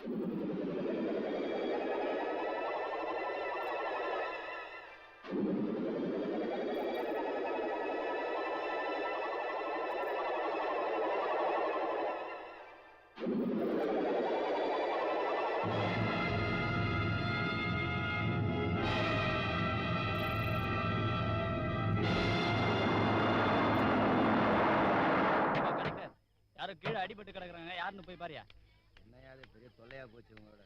யாரோ கீழே அடிபட்டு கிடக்குறாங்க, யாருன்னு போய் பாரியா. என்னையாவது பெரிய தொல்லையா போச்சு உங்களோட.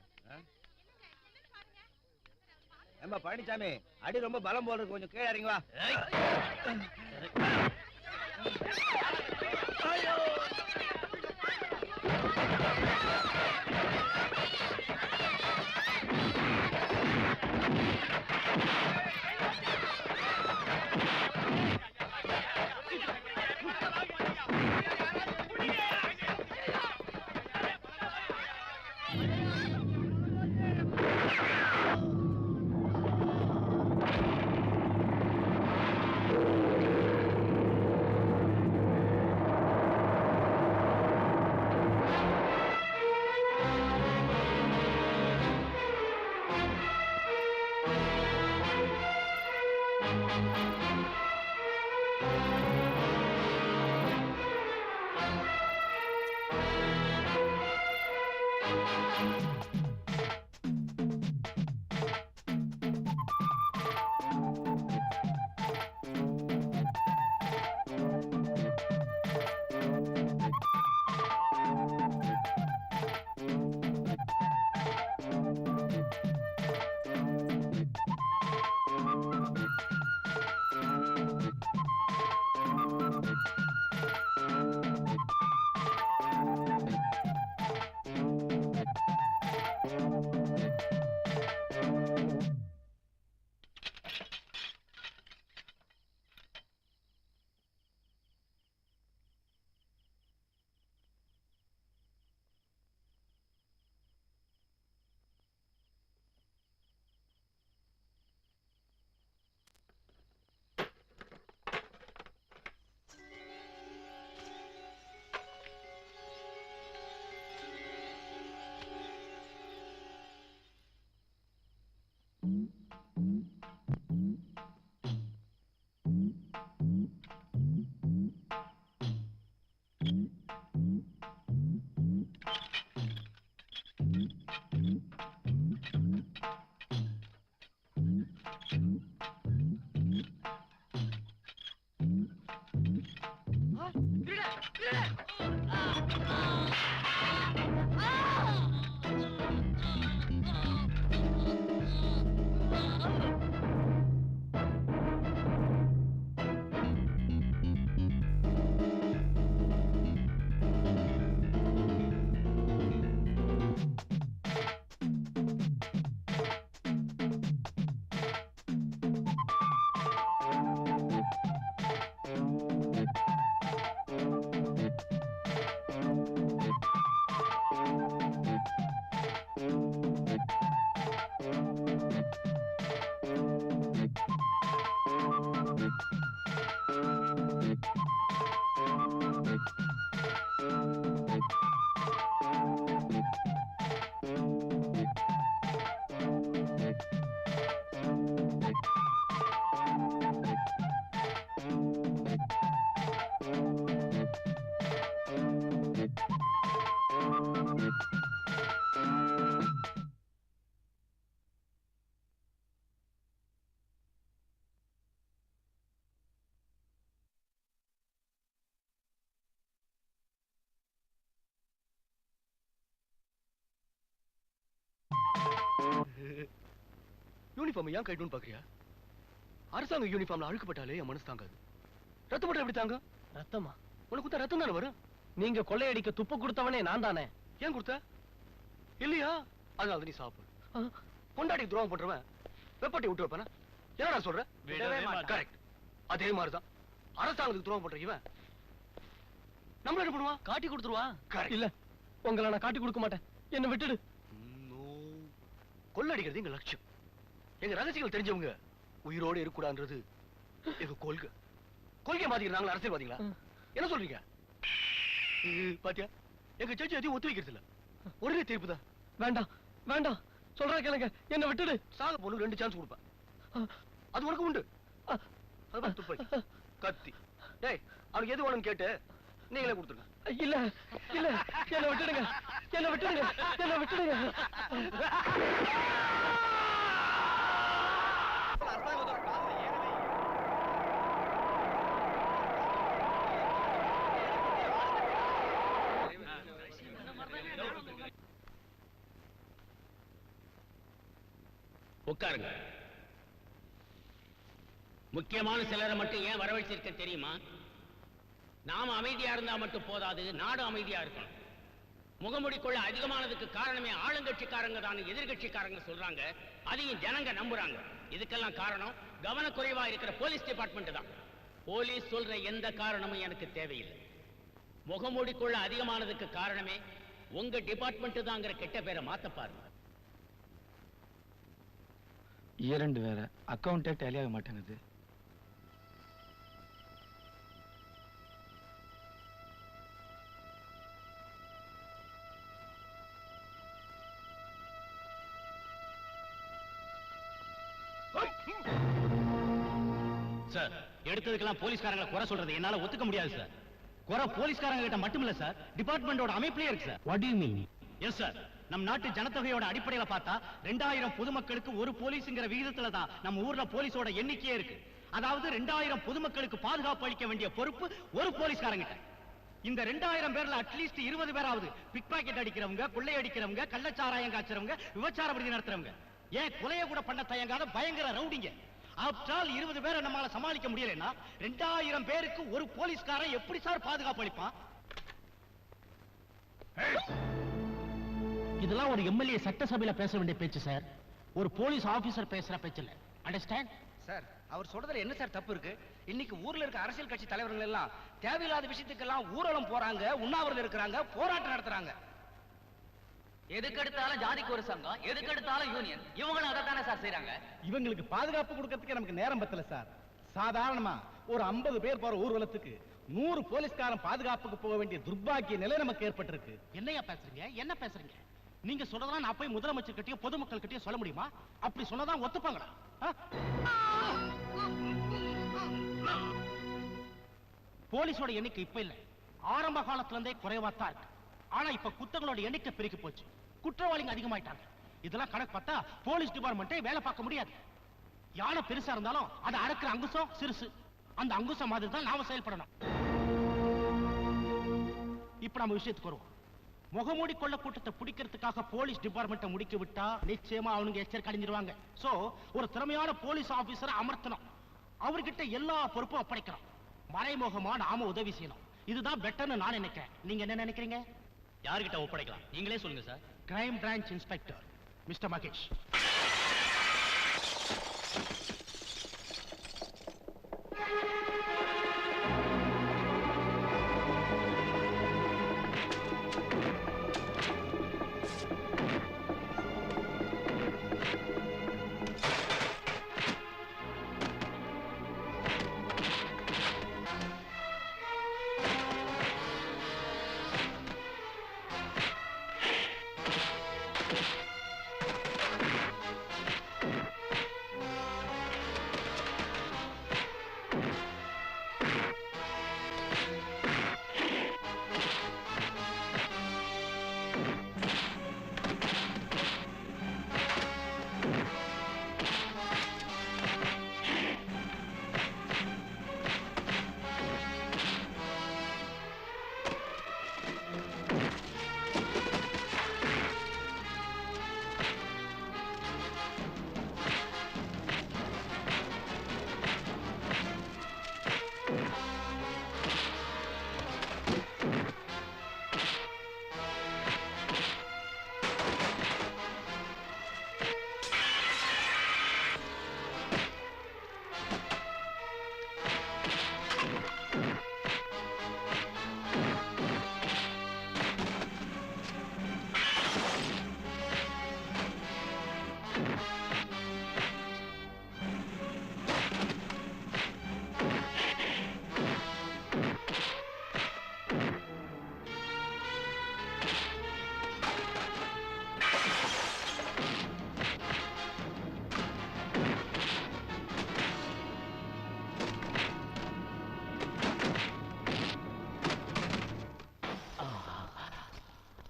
ஏம்பா பழனிசாமி, அடி ரொம்ப பலம் போடுறது, கொஞ்சம் கீழே இறங்கி வா. யூனிஃபார்ம் ஏன் கைட்டுன்னு பாக்குறியா? அரசாங்க யூனிஃபார்ம்ல அழுக்கப்பட்டாலே என் மனசு தாங்காது. ரத்தம் மட்டும் எப்படி தாங்க? ரத்தமா? உனக்கு கொடுத்தா ரத்தம் தானே வரும். நீங்க கொள்ளையடிக்க துப்பு கொடுத்தவனே நான் தானே. ஏன் கொடுத்த? இல்லையா? அதனால நீ சாப்பிடு. கொண்டாடி துரோகம் பண்றவன் வெப்பட்டி விட்டு வைப்பான? என்ன நான் சொல்றேன்? கரெக்ட். அதே மாதிரிதான் அரசாங்கத்துக்கு துரோகம் பண்ற இவன் நம்மள என்ன பண்ணுவான்? காட்டி கொடுத்துருவான். இல்ல, உங்களை நான் காட்டி கொடுக்க மாட்டேன். என்ன விட்டுடு. கொள்ளடிக்கிறது எங்க லட்சியம். எங்க ரகசியங்கள் தெரிஞ்சவங்க உயிரோடு இருக்கக்கூடாதுன்றது எங்க கொள்கை. கொள்கை மாத்திக்கிறாங்க அரசியல்வாதிகளா? என்ன சொல்றீங்க? பாத்தியா, எங்க ஜட்ஜி எதையும் ஒத்து வைக்கிறது இல்ல. உடனே தீர்ப்பு தான். வேண்டாம் வேண்டாம், சொல்றா கேளுங்க, என்ன விட்டுடு. சாக பொண்ணு 2 சான்ஸ் கொடுப்பேன். அது உனக்கு உண்டு. அது பாரு துப்பாக்கி, கத்தி. டேய், அவனுக்கு எது வேணும்னு கேட்டு நீங்களே கொடுத்துருங்க. இல்ல இல்ல, என்ன விட்டுடுங்க, என்ன விட்டுடுங்க, என்ன விட்டுடுங்க. உட்காருங்க. முக்கியமான சிலரை மட்டும் ஏன் வரவழைச்சிருக்க தெரியுமா? நாம அமைதியா இருந்தா மட்டும் போதாது, நாடு அமைதியா இருக்கணும். முகமுடிக்குள்ள அதிகமானதுக்கு காரணமே ஆளுங்கட்சிக்காரங்க தான் எதிர்கட்சிக்காரங்க சொல்றாங்க. அதையும் ஜனங்க நம்புறாங்க. இதுக்கெல்லாம் காரணம் கவனக்குறைவா இருக்கிற போலீஸ் டிபார்ட்மெண்ட் தான். போலீஸ் சொல்ற எந்த காரணமும் எனக்கு தேவையில்லை. முகமூடிக்குள்ள அதிகமானதுக்கு காரணமே உங்க டிபார்ட்மெண்ட் தாங்கிற கெட்ட பேரை மாத்த பாருங்க. இரண்டு வேற அக்கௌண்டே டேலி ஆக மாட்டேங்குது. சார், எடுத்ததுக்கெல்லாம் போலீஸ்காரங்களை குறை சொல்றது என்னால ஒத்துக்க முடியாது சார். குறை போலீஸ்காரங்க கிட்ட மட்டும் இல்ல சார், டிபார்ட்மெண்டோட அமைப்பிலே இருக்கு sir. What to you mean? Yes sir, நம் நாட்டு ஜனத்தொகையோட அடிப்படையில பார்த்தா 2000 பொதுமக்களுக்கு ஒரு போலீஸ்ங்கிற விகிதத்துல தான் நம்ம ஊர்ல போலீஸோட எண்ணிக்கையே இருக்கு. அதாவது 2000 பொதுமக்களுக்கு பாதுகாப்பு அளிக்க வேண்டிய பொறுப்பு ஒரு போலீஸ்காரங்கிட்ட. இந்த 2000 பேர்ல அட்லீஸ்ட் 20 பேராவது பிக் பாக்கெட் அடிக்கிறவங்க, கொள்ளை அடிக்கிறவங்க, கள்ளச்சாராயம் காய்ச்சறவங்க, விபச்சார விடுதி நடத்துறவங்க, ஏன் கொலைய கூட பண்ண தயங்காத பயங்கர ரவுடிங்க. ஆப்டால் 20 பேரை நம்மால சமாளிக்க முடியலன்னா 2000 பேருக்கு ஒரு போலீஸ்காரன் எப்படி சார் பாதுகாப்பு அளிப்பான்? இதெல்லாம் ஒரு எம்எல்ஏ சட்டசபையில பேச வேண்டிய பேச்சு சார், ஒரு போலீஸ் ஆபீசர் பேசுற பேச்சு இல்ல. Understand sir? அவர் சொல்றதுல என்ன சார் தப்பு இருக்கு? இன்னைக்கு ஊர்ல இருக்க அரசியல் கட்சி தலைவர்கள் எல்லாம் தேவையில்லாத விஷயத்துக்கெல்லாம் ஊர்வலம் போறாங்க, உண்ணாவிரதம் இருக்கிறாங்க, போராட்டம் நடத்துறாங்க. எதுக்கு எடுத்தாலும் ஜாதிக்கு ஒரு சங்கம், எதுக்கு எடுத்தாலும் யூனியன், இவங்களும் அதை தானே சார் செய்யறாங்க. இவங்களுக்கு பாதுகாப்பு கொடுக்கறதுக்கு நமக்கு நேரம் பத்தல சார். சாதாரணமா ஒரு 50 பேர் போற ஊர்வலத்துக்கு 100 போலீஸ்காரன் பாதுகாப்புக்கு போக வேண்டிய துர்பாக்கிய நிலை நமக்கு ஏற்பட்டிருக்கு. என்னையா பேசுறீங்க, என்ன பேசுறீங்க? நீங்க சொல்றதெல்லாம் நான் போய் முதலமைச்சர் கிட்டயும் பொதுமக்கள் கிட்டயும் சொல்ல முடியுமா? அப்படி சொன்னதான் ஒத்துப்பாங்களா? போலீஸோட எண்ணிக்கை இப்ப இல்ல, ஆரம்ப காலத்துல இருந்தே குறைவாத்தான் இருக்கு. ஆனா இப்ப குத்தங்களோட எண்ணிக்கை பெருகி போச்சு, குற்றவாளிங்க அதிகமாயிட்டாங்க. இதெல்லாம் கணக்கு பார்த்தா போலீஸ் டிபார்ட்மெண்ட்டே வேலை பார்க்க முடியாது. யானை பெருசா இருந்தாலும் அதை அடக்குற அங்குசம் சிறுசு. அந்த அங்குசம் மாதிரி தான் நாம செயல்படணும். இப்ப நம்ம விஷயத்துக்கு வருவோம். முகமூடி கொள்ள கூட்டத்தை பிடிக்கிறதுக்காக போலீஸ் டிபார்ட்மெண்ட்டை முடிக்க விட்டா நிச்சயமா அவனுங்க எச்சரிக்கை அடைஞ்சிருவாங்க. சோ ஒரு திறமையான போலீஸ் ஆபீசரை அமர்த்தணும், அவர்கிட்ட எல்லா பொறுப்பும் ஒப்படைக்கணும். மறைமுகமா நாம உதவி செய்யணும். இதுதான் பெட்டர்னு நான் நினைக்கிறேன். நீங்க என்ன நினைக்கிறீங்க? யார்கிட்ட ஒப்படைக்கலாம் நீங்களே சொல்லுங்க sir. Crime branch inspector mister Mahesh.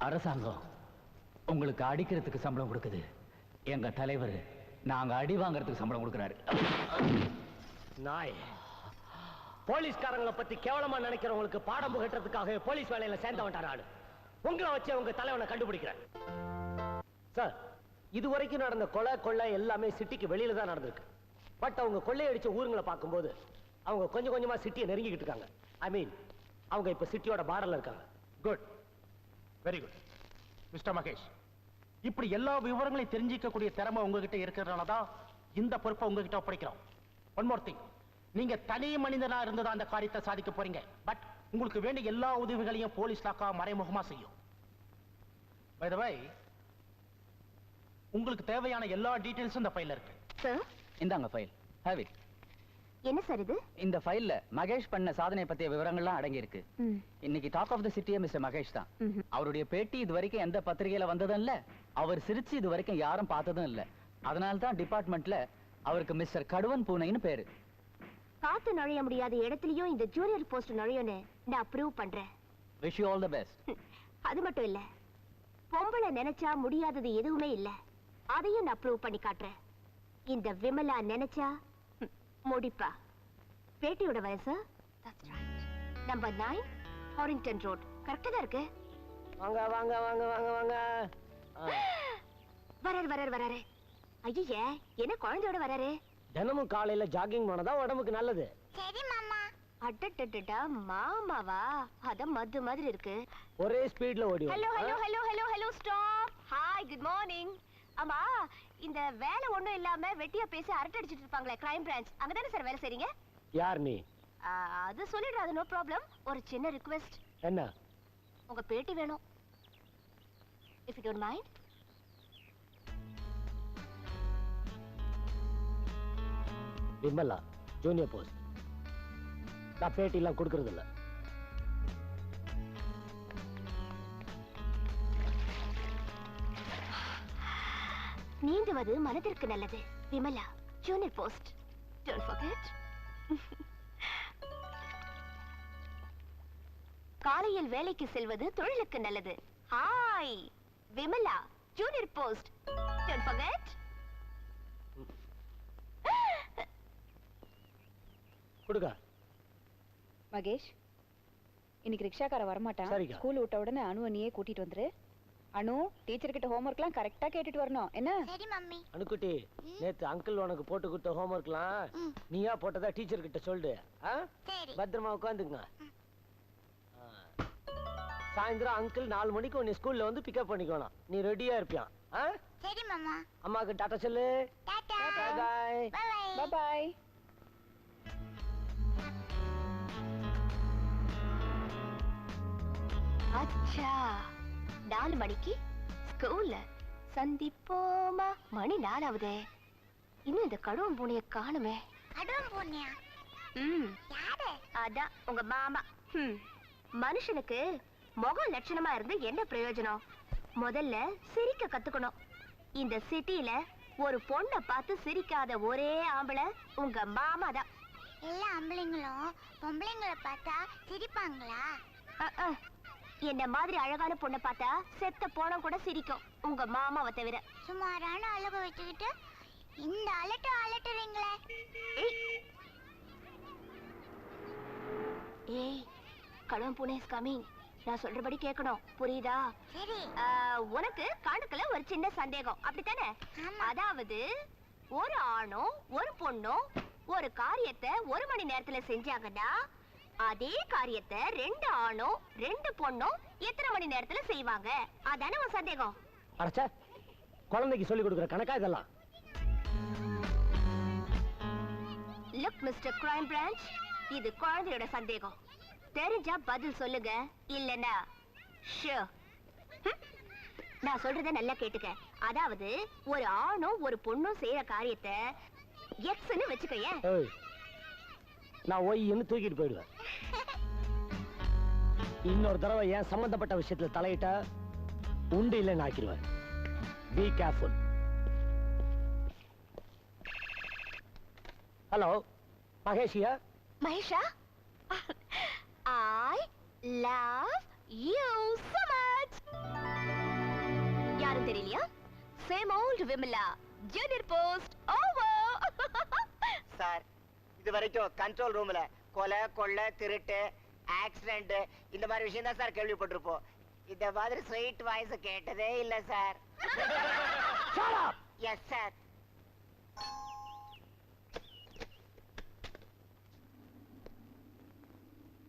அரசாங்கம் உங்களுக்கு அடிக்கிறதுக்கு சம்பளம் கொடுக்குது. எங்க தலைவர் நாங்க அடி வாங்கறதுக்கு சம்பளம் கொடுக்கறாரு. நாய், போலீஸ்காரங்களை பத்தி கேவலமா நினைக்கிறவங்களுக்கு பாடம் புகட்டுறதுக்காக போலீஸ் வேலையில சேர்ந்தவன்டா ஆளு. உங்களை வச்சு உங்க தலைவனை கண்டுபிடிக்கிறேன். சார், இதுவரைக்கும் நடந்த கொள்ளை எல்லாமே சிட்டிக்கு வெளியில தான் நடந்திருக்கு. பட் அவங்க கொள்ளையடிச்ச ஊருங்களை பார்க்கும்போது அவங்க கொஞ்சம் கொஞ்சமா சிட்டியை நெருங்கிக்கிட்டு இருக்காங்க. ஐ மீன், அவங்க இப்ப சிட்டியோட பார்டர்ல இருக்காங்க. Good, very good. Mister Mahesh, இப்படி எல்லா விவரங்களையும் தெரிஞ்சிக்கக்கூடிய திறமை உங்ககிட்ட இருக்கிறதுனால தான் இந்த பொறுப்பை உங்ககிட்ட ஒப்படைக்கிறோம். ஒன் மோர் திங், நீங்க தனி மனிதனா இருந்ததா அந்த காரியத்தை சாதிக்க போறீங்க. பட் உங்களுக்கு வேண்டிய எல்லா உதவிகளையும் போலீஸ் லாக்கா மறைமுகமா செய்யும். பை தி வே, உங்களுக்கு தேவையான எல்லா டீடைல்ஸும் இந்த ஃபைல்ல இருக்கு. சார், இந்தாங்க ஃபைல். Have it. என்ன சார் இது? இந்த ஃபைல்ல மகேஷ் பண்ண சாதனை பத்திய விவரங்கள்லாம் அடங்கி இருக்கு. இன்னைக்கு டாக் ஆஃப் தி சிட்டியே மிஸ்டர் மகேஷ் தான். அவருடைய பேட்டி இது வரைக்கும் எந்த பத்திரிகையில வந்ததும் இல்ல, அவர் சிரிச்சு இது வரைக்கும் யாரும் பார்த்ததும் இல்ல. அதனால தான் டிபார்ட்மெண்ட்ல அவருக்கு மிஸ்டர் கடுவன் பூனைன்னு பேரு. காத்து நுழைய முடியாத இடத்துலயும் இந்த ஜூனியர் போஸ்ட் நுழையும்னு நான் அப்ரூவ் பண்றேன். Wish you all the best. அது மட்டும் இல்ல, பொம்பளை நினைச்சா முடியாதது எதுவுமே இல்ல, அதையும் நான் அப்ரூவ் பண்ணி காட்டுறேன். இந்த விமலா நினைச்சா முடிப்பா. பேட்டியோட வயசு நம்பர் 9 ஹாரிங்டன் ரோட். கரெக்டா தான் இருக்கு. வாங்க வாங்க வாங்க வாங்க வாங்க. வராரு. ஐயே, என்ன குழந்தையோட வராரு? தினமும் காலையில ஜாகிங் பண்ணதா உடம்புக்கு நல்லது. சரி மாமா. அட்டட்டட்டா, மாமாவா? அத மது மாதிரி இருக்கு. ஒரே ஸ்பீட்ல ஓடி. Hello stop. Hi, good morning. ஆமா, இந்த வேலை ஒண்ணும் இல்லாம வெட்டியா பேசி அரட்டை அடிச்சிட்டு இருப்பாங்களே, கிரைம் பிரான்ச், அங்கதானே சார் வேலை செய்றீங்க? யார் நீ? அது சொல்லிடுறாது, நோ ப்ராப்ளம். ஒரு சின்ன ரிக்வெஸ்ட். என்ன? உங்க பேட்டி வேணும், if you don't mind. Vimala, junior post. நான் பேட்டி எல்லாம் கொடுக்கறது இல்ல. நீந்துவது மனதிற்கு நல்லது. Vimala, junior post. Don't forget. காலையில் வேலைக்கு செல்வது தொழிலுக்கு நல்லது. Hi, Vimala, junior post. Don't forget. கொடுங்க. மகேஷ், இன்னைக்கு ரிக்ஷாக்கார வரமாட்டான். சரிக்கா. ஸ்கூல் விட்ட உடனே அனுவை நீயே கூட்டிட்டு வந்துரு. அனு, டீச்சர் கிட்ட ஹோம்வொர்க்லாம் கரெக்டா கேட்டுட்டு வரணும். என்ன? சரி மம்மி. அனுக்குட்டி, நேத்து அங்கிள் உனக்கு போட்டு கொடுத்த ஹோம்வொர்க்லாம் நீயா போட்டதா டீச்சர் கிட்ட சொல்லு. பத்திரமா உட்காந்துங்க. சாயந்தரம் அங்கிள் 4 மணிக்கு உன்னை ஸ்கூல்ல வந்து பிக்கப் பண்ணிக்கணும். நீ ரெடியா இருப்பியான். சரி மாமா. அம்மாக்கு டாடா சொல்லு. டாடா. பாய். Bye bye. அச்சா, 4 மணிக்கு ஸ்கூல்ல சந்திப்போமா? மணி 4 ஆகுதே. இன்னும் இந்த கடுவம் பூனைய காணுமே. கடுவம் பூனையா? யாரு? அதான் உங்க மாமா. மனுஷனுக்கு முகம் லட்சணமா இருந்து என்ன பிரயோஜனம்? முதல்ல சிரிக்க கத்துக்கணும். இந்த சிட்டில ஒரு பொண்ணை பார்த்து சிரிக்காத ஒரே ஆம்பளை உங்க மாமா தான். எல்லா ஆம்பளைங்களும் பொம்பளைங்களை பார்த்தா சிரிப்பாங்களா? என்ன மாதிரி அழகான பொண்ணை பார்த்தா செத்த போன கூட சிரிக்கும், உங்க மாமாவை தவிர. சுமாரான அழகு வச்சுக்கிட்டு இந்த அலட்டுறீங்களே. ஏய், கடும் பூனை இஸ் கமிங். நான் சொல்றபடி கேட்கணும், புரியுதா? சரி. உனக்கு கணக்குல ஒரு சின்ன சந்தேகம், அப்படித்தானே? அதாவது ஒரு ஆணும் ஒரு பொண்ணும் ஒரு காரியத்தை 1 மணி நேரத்துல செஞ்சாங்கன்னா அதே காரியத்தை 2 ஆணும் 2 பொண்ணும் எத்தனை மணி நேரத்துல செய்வாங்க? அதானே உன் சந்தேகம்? அடச்சே, குழந்தைக்கு சொல்லி கொடுக்குற கணக்கா இதெல்லாம்? லுக் மிஸ்டர் கிரைம் பிரான்ச், இது குழந்தையோட சந்தேகம். தெரிஞ்சா பதில் சொல்லுங்க, இல்லனா ஷூர். நான் சொல்றத நல்லா கேட்டுக்க. அதாவது ஒரு ஆணும் ஒரு பொண்ணும் செய்யற காரியத்தை எக்ஸ்னு வெச்சுக்கயே. நான் ஒய்ன்னு தூக்கிட்டு போயிடுவேன். இன்னொரு தடவை ஏன் சம்பந்தப்பட்ட விஷயத்துல தலையிட்டா உண்டு இல்லைன்னு ஆக்கிடுவேன். Be careful. ஹலோ, மகேஷியா? மகேஷா, I love you so much. தெரியலையா? Same old Vimala, junior post over. Sir, இது வரைக்கும் கண்ட்ரோல் ரூம்ல கொலை, கொள்ளை, திருட்டு, ஆக்சிடென்ட் இந்த மாதிரி விஷயம் தான் சார் கேள்விப்பட்டிருப்போம். இந்த மாதிரி ஸ்வீட் வாய்ஸ் கேட்டதே இல்ல சார். Yes sir.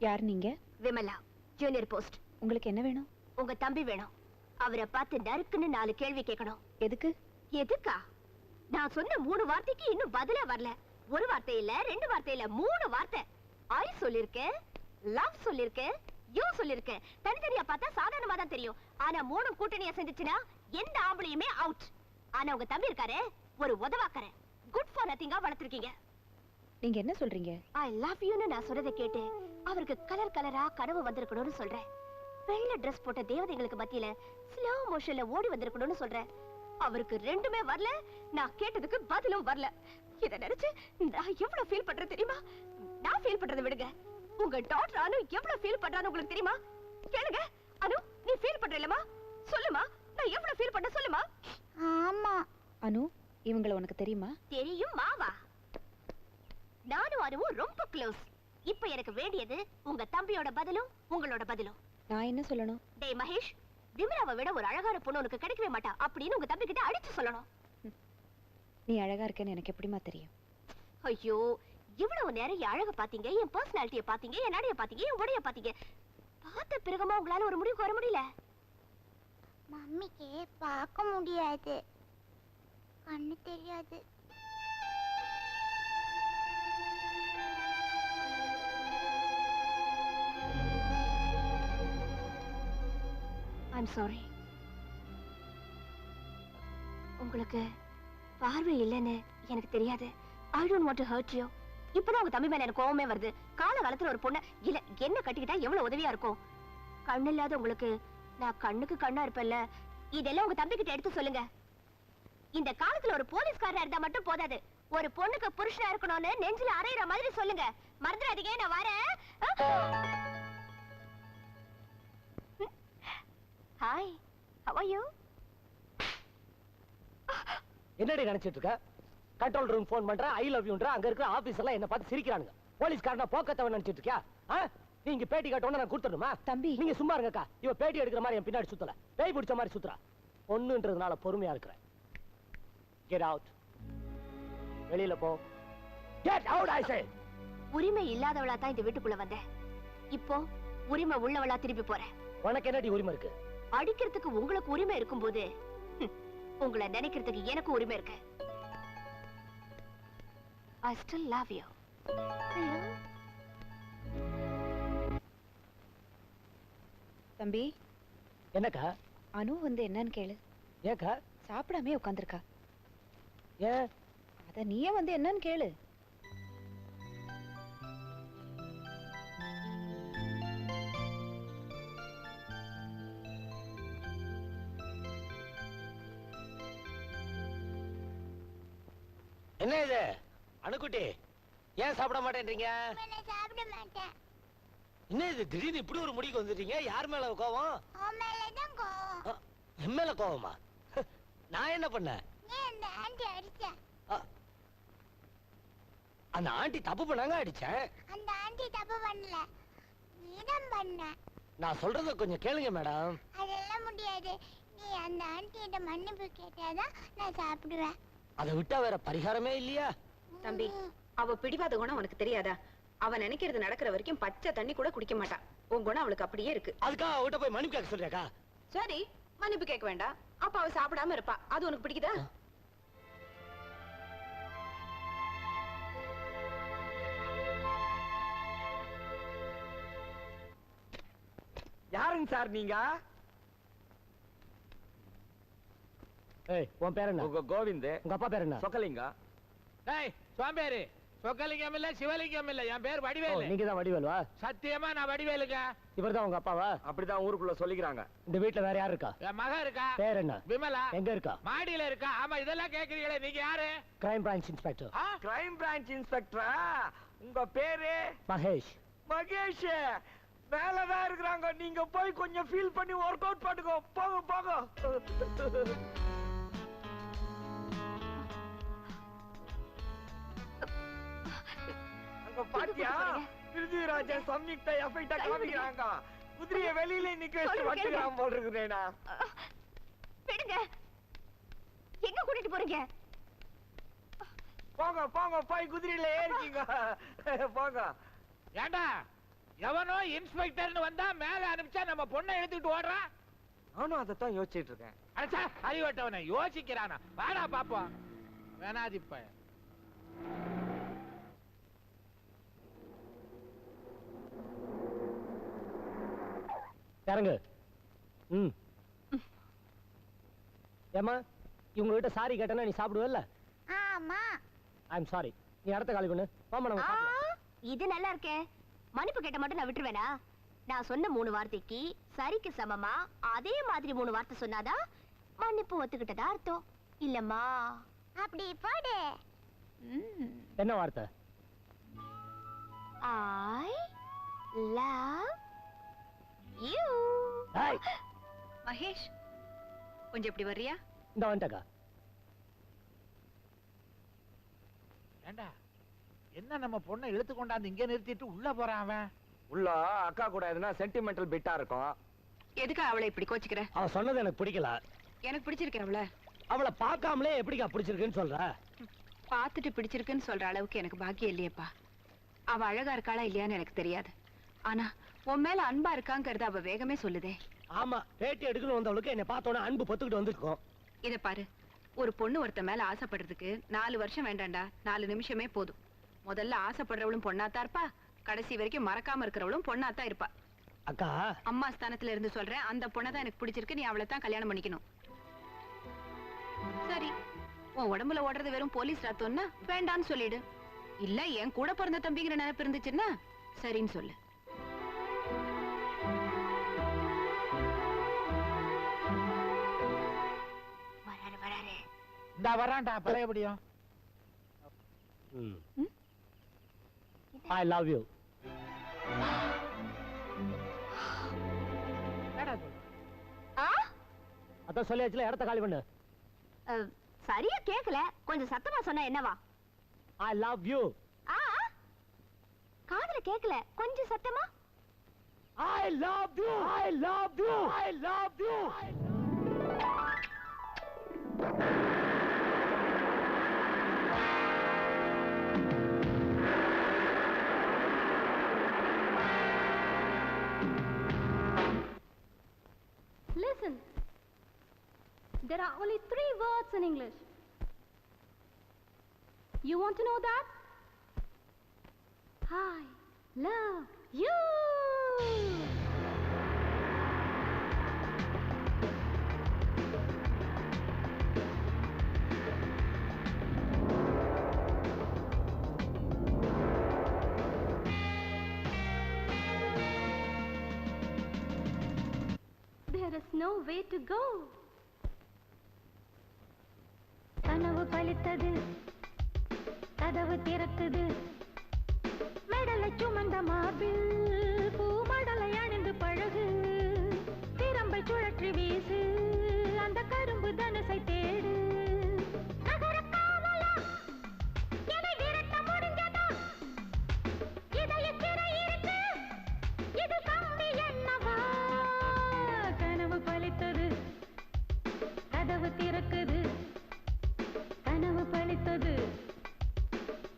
யார் நீங்க? Vimala, junior post. உங்களுக்கு என்ன வேணும்? உங்க தம்பி வேணும். அவரை பார்த்து நறுக்குன்னு 4 கேள்வி கேட்கணும். எதுக்கு? எதுக்கா? நான் சொன்ன 3 வார்த்தைக்கு இன்னும் பதிலே வரல. ஒரு வார்த்தை இல்ல, 2 வார்த்தை இல்ல, 3 வார்த்தை. ஐ சொல்லிருக்கேன், லவ் சொல்லிருக்கேன், யூ சொல்லிருக்கேன். தனித்தனியா பார்த்தா சாதாரணமா தான் தெரியும். ஆனா 3 கூட்டணியா செஞ்சுச்சுன்னா எந்த ஆம்பளையுமே அவுட். ஆனா உங்க தம்பி இருக்காரே, ஒரு உதவாக்கறேன். Good for நதிங்கா வளர்த்திருக்கீங்க. நீங்க என்ன சொல்றீங்க? ஐ லவ் யூன்னு நான் சொல்றதை கேட்டு அவருக்கு கலர் கலரா கனவு வந்திருக்கணும்னு சொல்றேன். வெள்ளை Dress போட்ட தேவதைகளுக்கு மத்தியில ஸ்லோ மோஷன்ல ஓடி வந்திருக்கணும்னு சொல்றேன். அவருக்கு ரெண்டுமே வரல, நான் கேட்டதுக்கு பதிலும் வரல. இத நினைச்சு நான் எவ்வளவு ஃபீல் பண்றேன் தெரியுமா? நான் ஃபீல் பண்றதை விடுங்க, உங்க டாக்டர் அனு எவ்வளவு ஃபீல் பண்றான்னு உங்களுக்கு தெரியுமா? கேளுங்க. அனு, நீ ஃபீல் பண்றீலமா? சொல்லுமா, நான் எவ்வளவு ஃபீல் பண்ண சொல்லுமா? ஆமா. அனு, இவங்கள உனக்கு தெரியுமா? தெரியும் மாவா. நானும் அனுவும் ரொம்ப க்ளோஸ். இப்ப எனக்கு வேண்டியது உங்க தம்பியோட பதிலும் உங்களோட பதிலும். நான் என்ன சொல்லணும்? டேய் மகேஷ், விமலாவை விட ஒரு அழகான பொண்ணு உனக்கு கிடைக்கவே மாட்டா அப்படின்னு உங்க தம்பி கிட்ட அடிச்சு சொல்லணும். நீ அழகா இருக்கேன்னு எனக்கு எப்படிமா தெரியும்? ஐயோ, இவ்வளவு நேரம் என் அழக பாத்தீங்க, என் பர்சனாலிட்டிய பாத்தீங்க, என் நடைய பாத்தீங்க, என் உடைய பாத்தீங்க. பார்த்த பிறகுமா உங்களால ஒரு முடிவுக்கு வர முடியல? மம்மிக்கு பார்க்க முடியாது, கண்ணு தெரியாது. I'm sorry. உங்களுக்கு பார்வை இல்லைன்னு எனக்கு தெரியாது. I don't want to hurt you. இப்பதான் உங்க தம்பி மேல எனக்கு கோவமே வருது. காலகாலத்துல ஒரு பொண்ணு இல்ல என்ன கட்டிக்கிட்டா எவ்வளவு உதவியா இருக்கும். கண்ணு இல்லாத உங்களுக்கு நான் கண்ணுக்கு கண்ணா இருப்பேன்ல, இதெல்லாம் உங்க தம்பி கிட்ட எடுத்து சொல்லுங்க. இந்த காலத்துல ஒரு போலீஸ்காரரா இருந்தா மட்டும் போதாது, ஒரு பொண்ணுக்கு புருஷனா இருக்கணும்னு நெஞ்சில அரையிற மாதிரி சொல்லுங்க. மறந்துடாதீங்க, நான் வரேன். Hi, how are you? என்னடி நினைச்சிட்டு இருக்க? கண்ட்ரோல் ரூம் போன் பண்ற, ஐ லவ் யூன்ற, அங்க இருக்கிற ஆபீஸ் எல்லாம் என்ன பார்த்து சிரிக்கிறானுங்க. போலீஸ்காரனா போக்கத்தவன் நினைச்சிட்டு இருக்கியா? நீங்க பேட்டி காட்டோன்னு நான் கொடுத்துடணுமா? தம்பி, நீங்க சும்மா இருங்கக்கா. இவ பேட்டி எடுக்கிற மாதிரி என் பின்னாடி சுத்தல, பேய் பிடிச்ச மாதிரி சுத்துறா. ஒண்ணுன்றதுனால பொறுமையா இருக்கிறேன். Get out. வெளியில போ. Get out, I say. உரிமை இல்லாதவளா தான் இந்த வீட்டுக்குள்ள வந்தேன். இப்போ உரிமை உள்ளவளா திருப்பி போறேன். உனக்கு என்னடி உரிமை இருக்கு? அடிக்கிறதுக்கு உங்களுக்கு உரிமை இருக்கும்போது உங்களை நினைக்கிறதுக்கு எனக்கு உரிமை இருக்கு. I still love you. தம்பி, என்னக்கா? அனு வந்து என்னன்னு கேளு. ஏக்கா? சாப்பிடாமே உட்கார்ந்திருக்கா. ஏன்? அத நீயே வந்து என்னன்னு கேளு. என்ன இது அணுக்குட்டி, ஏன் சாப்பிட மாட்டேன்றீங்க? நான் சாப்பிட மாட்டேன். என்ன இது திடீர்னு இப்படி ஒரு முடிக்கு வந்துட்டீங்க? யார் மேல கோவம்? உன் மேலதான் கோவம். என் மேல கோவமா? நான் என்ன பண்ணேன்? நீ அந்த ஆண்டி அடிச்ச. அந்த ஆண்டி தப்பு பண்ணாங்க, அடிச்சேன். அந்த ஆண்டி தப்பு பண்ணல, நீதான் பண்ண. நான் சொல்றத கொஞ்சம் கேளுங்க மேடம். அதெல்லாம் முடியாது. நீ அந்த ஆண்டிகிட்ட மன்னிப்பு கேட்டாதான் நான் சாப்பிடுவேன். அதை விட்டா வேற பரிகாரமே இல்லையா? தம்பி, அவ பிடிவாத குணம் உனக்கு தெரியாதா? அவ நினைக்கிறது நடக்கிற வரைக்கும் பச்சை தண்ணி கூட குடிக்க மாட்டான். உன் குணம் அவளுக்கு அப்படியே இருக்கு. அதுக்காக அவகிட்ட போய் மன்னிப்பு கேட்க சொல்றியாக்கா? சரி, மன்னிப்பு கேட்க வேண்டாம். அப்ப அவ சாப்பிடாம இருப்பா, அது உனக்கு பிடிக்குதா? யாருங்க சார் நீங்க? ஏய், உன் பேர் என்ன? உங்க கோவிந்த். உங்க அப்பா பேர் என்ன? சொக்கலிங்கம். டேய், சோம்பேறி, சொக்கலிங்கம் இல்ல, சிவலிங்கம் இல்ல, என் பேர் வடிவேலு. நீங்க தான் வடிவேலுவா? சத்தியமா நான் வடிவேலுங்க. இவர்தான் உங்க அப்பாவா? அப்படிதான் ஊருக்குள்ள சொல்லிக்கிறாங்க. இந்த வீட்டுல வேற யாரு இருக்கா? என் மகன் இருக்கா. பேர் என்ன? விமலா. எங்க இருக்கா? மாடியில இருக்கா. ஆமா, இதெல்லாம் கேக்குறீங்களே, நீங்க யாரு? Crime branch inspector. Crime branch இன்ஸ்பெக்டரா? உங்க பேரு? மகேஷ். மகேஷ். மேலதான் இருக்கிறாங்க. நீங்க போய் கொஞ்சம் ஃபீல் பண்ணி ஒர்க் அவுட் பண்ணுங்க. போங்க போங்க. அங்க பாத்தியா பிருத்திவிராஜ சம்யுக்தா எஃபெக்டா காமிக்கிறாங்க. குதிரைய வெளியில நிக்க வச்சு வட்டுறான் போல் இருக்குறேனா. விடுங்க. எங்க கூட்டிட்டு போறீங்க? போங்க போங்க போய் குதிரையில ஏறிக்கீங்க. போங்க. ஏண்டா எவனோ இன்ஸ்பெக்டர்னு வந்தா மேல அனுப்பிச்சா நம்ம பொண்ணை எடுத்துட்டு ஓடுறான். நானும் அதைத்தான் யோசிச்சுட்டு இருக்கேன். அடச்சா அறிவட்டவனை யோசிக்கிறானா? வாடா பாப்போம். வேணாதிப்ப இறங்கு. ஏமா இவங்க கிட்ட சாரி கேட்டனா நீ சாப்பிடுவல்ல? ஆமா. ஐ அம் சாரி. நீ இடத்த காலி பண்ணு. வாமா நம்ம சாப்பிடலாம். இது நல்லா இருக்கே. மன்னிப்பு கேட்ட மட்டும் நான் விட்டுருவேனா? நான் சொன்ன 3 வார்த்தைக்கு சரிக்கு சமமா அதே மாதிரி 3 வார்த்தை சொன்னாதான் மன்னிப்பு ஒத்துக்கிட்டதா அர்த்தம். இல்லம்மா அப்படி போடு. என்ன வார்த்தை? I love you. Hi Mahesh, கொஞ்சம் இப்படி வர்றியா? இந்த வந்துட்டக்கா. ஏண்டா என்ன நம்ம பொண்ணை இழுத்து கொண்டாந்து இங்க நிறுத்திட்டு உள்ள போறான் அவன்? உள்ள அக்கா கூட எதுனா சென்டிமெண்டல் பிட்டா இருக்கும். எதுக்கு அவளை இப்படி கோச்சிக்கிற? அவன் சொன்னது எனக்கு பிடிக்கல. எனக்கு பிடிச்சிருக்கேன் அவளை. அவளை பார்க்காமலே எப்படிக்கா பிடிச்சிருக்குன்னு சொல்ற? பார்த்துட்டு பிடிச்சிருக்குன்னு சொல்ற அளவுக்கு எனக்கு பாக்கியம் இல்லையேப்பா. அவ அழகா இருக்காளா இல்லையான்னு எனக்கு தெரியாது. ஆனா உன் மேல அன்பா இருக்காங்கிறது அவ வேகமே சொல்லுதே. ஆமா, பேட்டி எடுக்கணும் வந்தவளுக்கு என்ன பார்த்தோன்னே அன்பு பொத்துக்கிட்டு வந்திருக்கும். இத பாரு, ஒரு பொண்ணு ஒருத்த மேல ஆசைப்படுறதுக்கு 4 வருஷம் வேண்டாண்டா, 4 நிமிஷமே போதும். முதல்ல ஆசைப்படுறவளும் பொண்ணாத்தான் இருப்பா, கடைசி வரைக்கும் மறக்காம இருக்கிறவளும் பொண்ணாத்தான் இருப்பா. அக்கா, அம்மா ஸ்தானத்துல இருந்து சொல்றேன், அந்த பொண்ணை தான் எனக்கு பிடிச்சிருக்கு, நீ அவளை தான் கல்யாணம் பண்ணிக்கணும். சரி, உன் உடம்புல ஓடுறது வெறும் போலீஸ் ராத்தோன்னா வேண்டான்னு சொல்லிடு. இல்ல என் கூட பிறந்த தம்பிங்கிற நினைப்பு இருந்துச்சுன்னா சரின்னு சொல்லு. இந்த வரான்டா பழையபடியும். I love you. அதான் சொல்லியாச்சுல, இடத்த காலி பண்ணு. சரியா கேக்கல, கொஞ்சம் சத்தமா சொன்னா என்னவா? I love you. காதுல கேக்கல, கொஞ்சம் சத்தமா. I love you. I love you. I love you. Listen. There are only 3 words in English. You want to know that? I love you. There is no way to go. கனவு பலித்தது, கதவு திறக்குது, மெடலை சுமந்த மார்பில் பூமடலை அணிந்து பழகு, திறம்பை சுழற்றி வீசு, அந்த கரும்பு தனுசை தேடு. நகர காவலா, என்னை விரட்ட முடிஞ்சதா? இதய சிறை இருக்கு, இது கம்பி என்னவா? கனவு பலித்தது, கதவு திறக்குது, கனவு பலித்தது,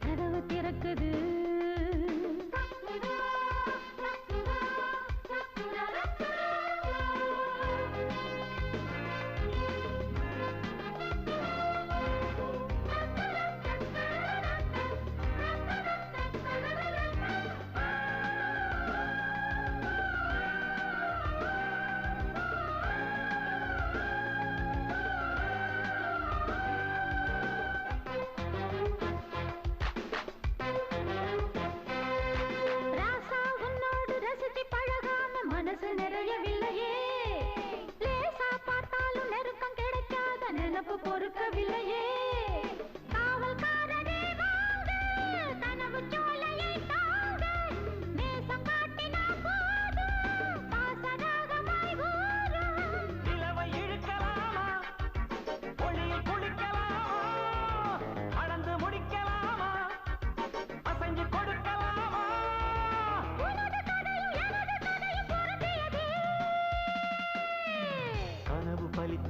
கதவு திறக்குது.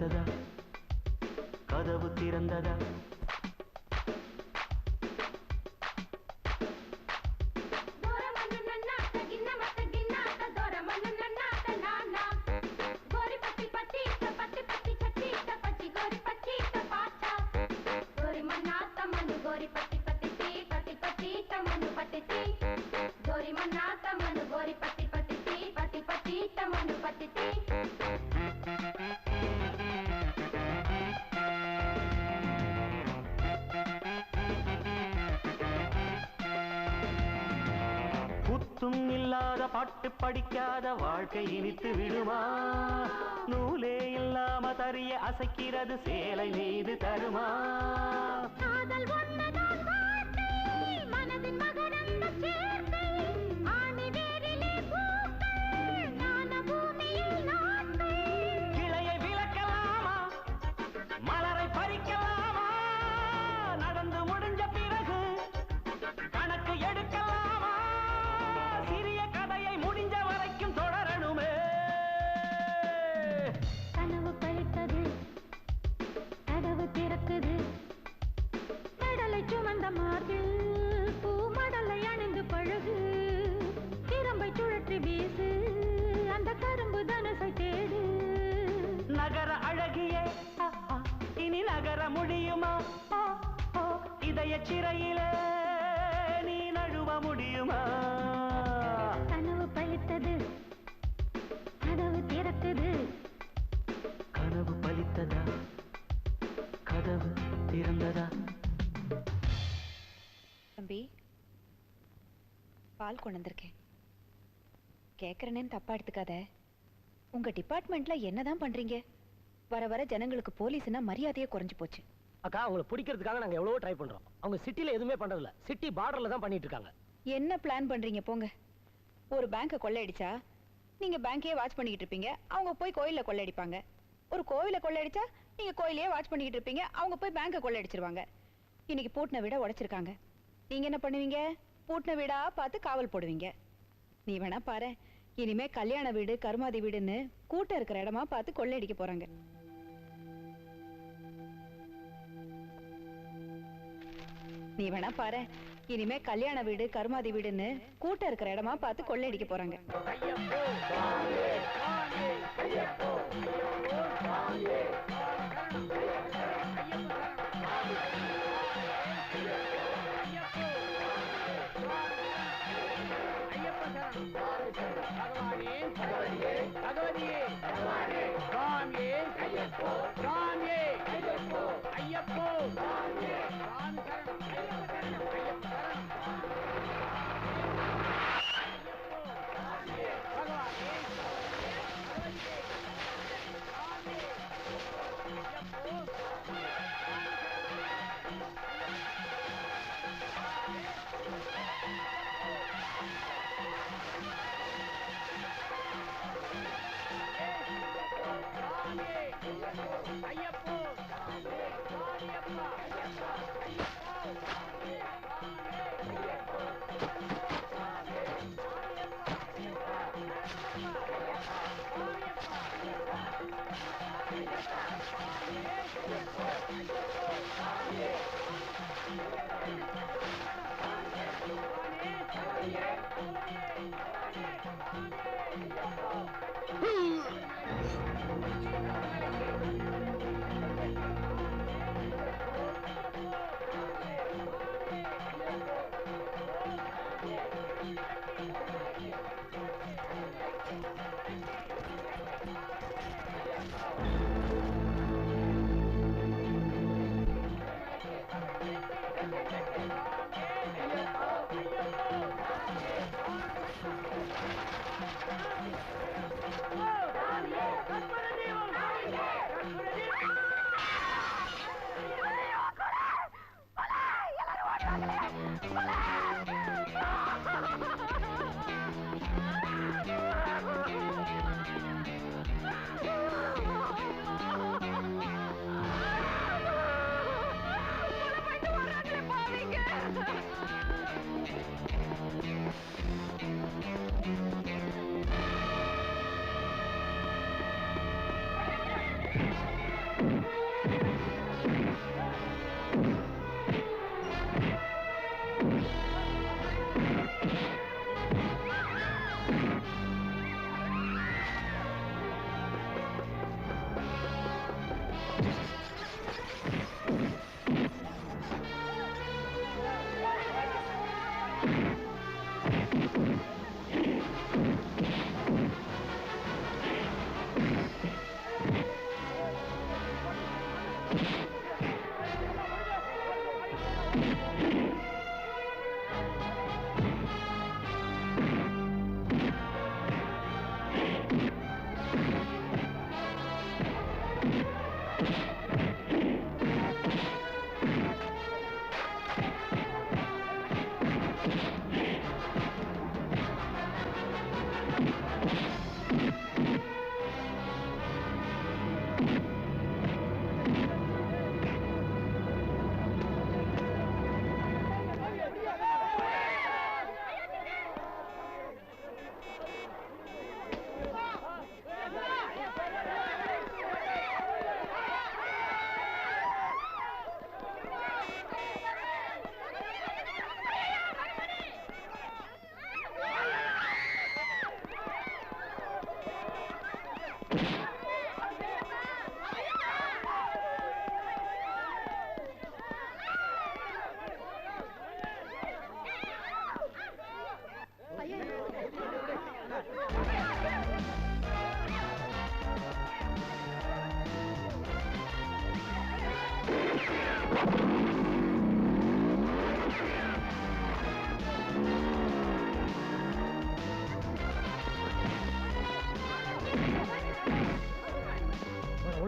பலித்ததா கதவு திறந்ததா புத்தும் இல்லாத பாட்டு படிக்காத வாழ்க்கை இனித்து விடுமா நூலே இல்லாம தறிய அசைக்கிறது சேலை மீது தருமா கிளையை விளக்கலாமா மலரை பறிக்கலாமா நடந்து முடிஞ்ச பிறகு கணக்கு எடுக்கலாமா சிறிய கதையை முடிஞ்ச வரைக்கும் தொடரணுமே கனவு பழித்தது கதவு திறக்குது கடலை சுமந்த மார்பில் பூமடலை அணிந்து பழகு திரும்பை சுழற்றி வீசு அந்த கரும்பு தனசை தேடு நகர அழகியே இனி நகர முடியுமா இதய சிறையிலே நீ நழுவ முடியுமா கனவு பழித்தது கதவு திறக்குது கனவு பலித்ததா கதவு திறந்ததா தம்பி பால் கொண்டு வந்திருக்கேன் கேக்குறேன்னு தப்பா எடுத்துக்காத உங்க டிபார்ட்மெண்ட்ல என்னதான் பண்றீங்க வர வர ஜனங்களுக்கு போலீஸ்னா மரியாதையே குறைஞ்சு போச்சு அக்கா அவங்களை பிடிக்கிறதுக்காக நாங்க எவ்வளவோ ட்ரை பண்றோம் அவங்க சிட்டில எதுவுமே பண்றதில்ல சிட்டி பார்டர்ல தான் பண்ணிட்டு இருக்காங்க என்ன பிளான் பண்றீங்க போங்க ஒரு பேங்கை கொள்ளையடிச்சா நீங்க பேங்கையே வாட்ச் பண்ணிக்கிட்டு இருப்பீங்க அவங்க போய் கோயில்ல கொள்ளையடிப்பாங்க ஒரு கோவிலை கொள்ளையடிச்சா நீங்க கோயிலையே வாட்ச் பண்ணிக்கிட்டு இருப்பீங்க அவங்க போய் பேங்கை கொள்ளையடிச்சிருவாங்க இன்னைக்கு பூட்டின வீட உடைச்சிருக்காங்க நீங்க என்ன பண்ணுவீங்க பூட்டின வீடா பார்த்து காவல் போடுவீங்க நீ வேணா பாரு இனிமே கல்யாண வீடு கருமாதி வீடுன்னு கூட்டம் இருக்கிற இடமா பார்த்து கொள்ளையடிக்க போறாங்க நீ வேணா பாரு இனிமே கல்யாண வீடு கருமாதி வீடுன்னு கூட்டம் இருக்கிற இடமா பார்த்து கொள்ளையடிக்க போறாங்க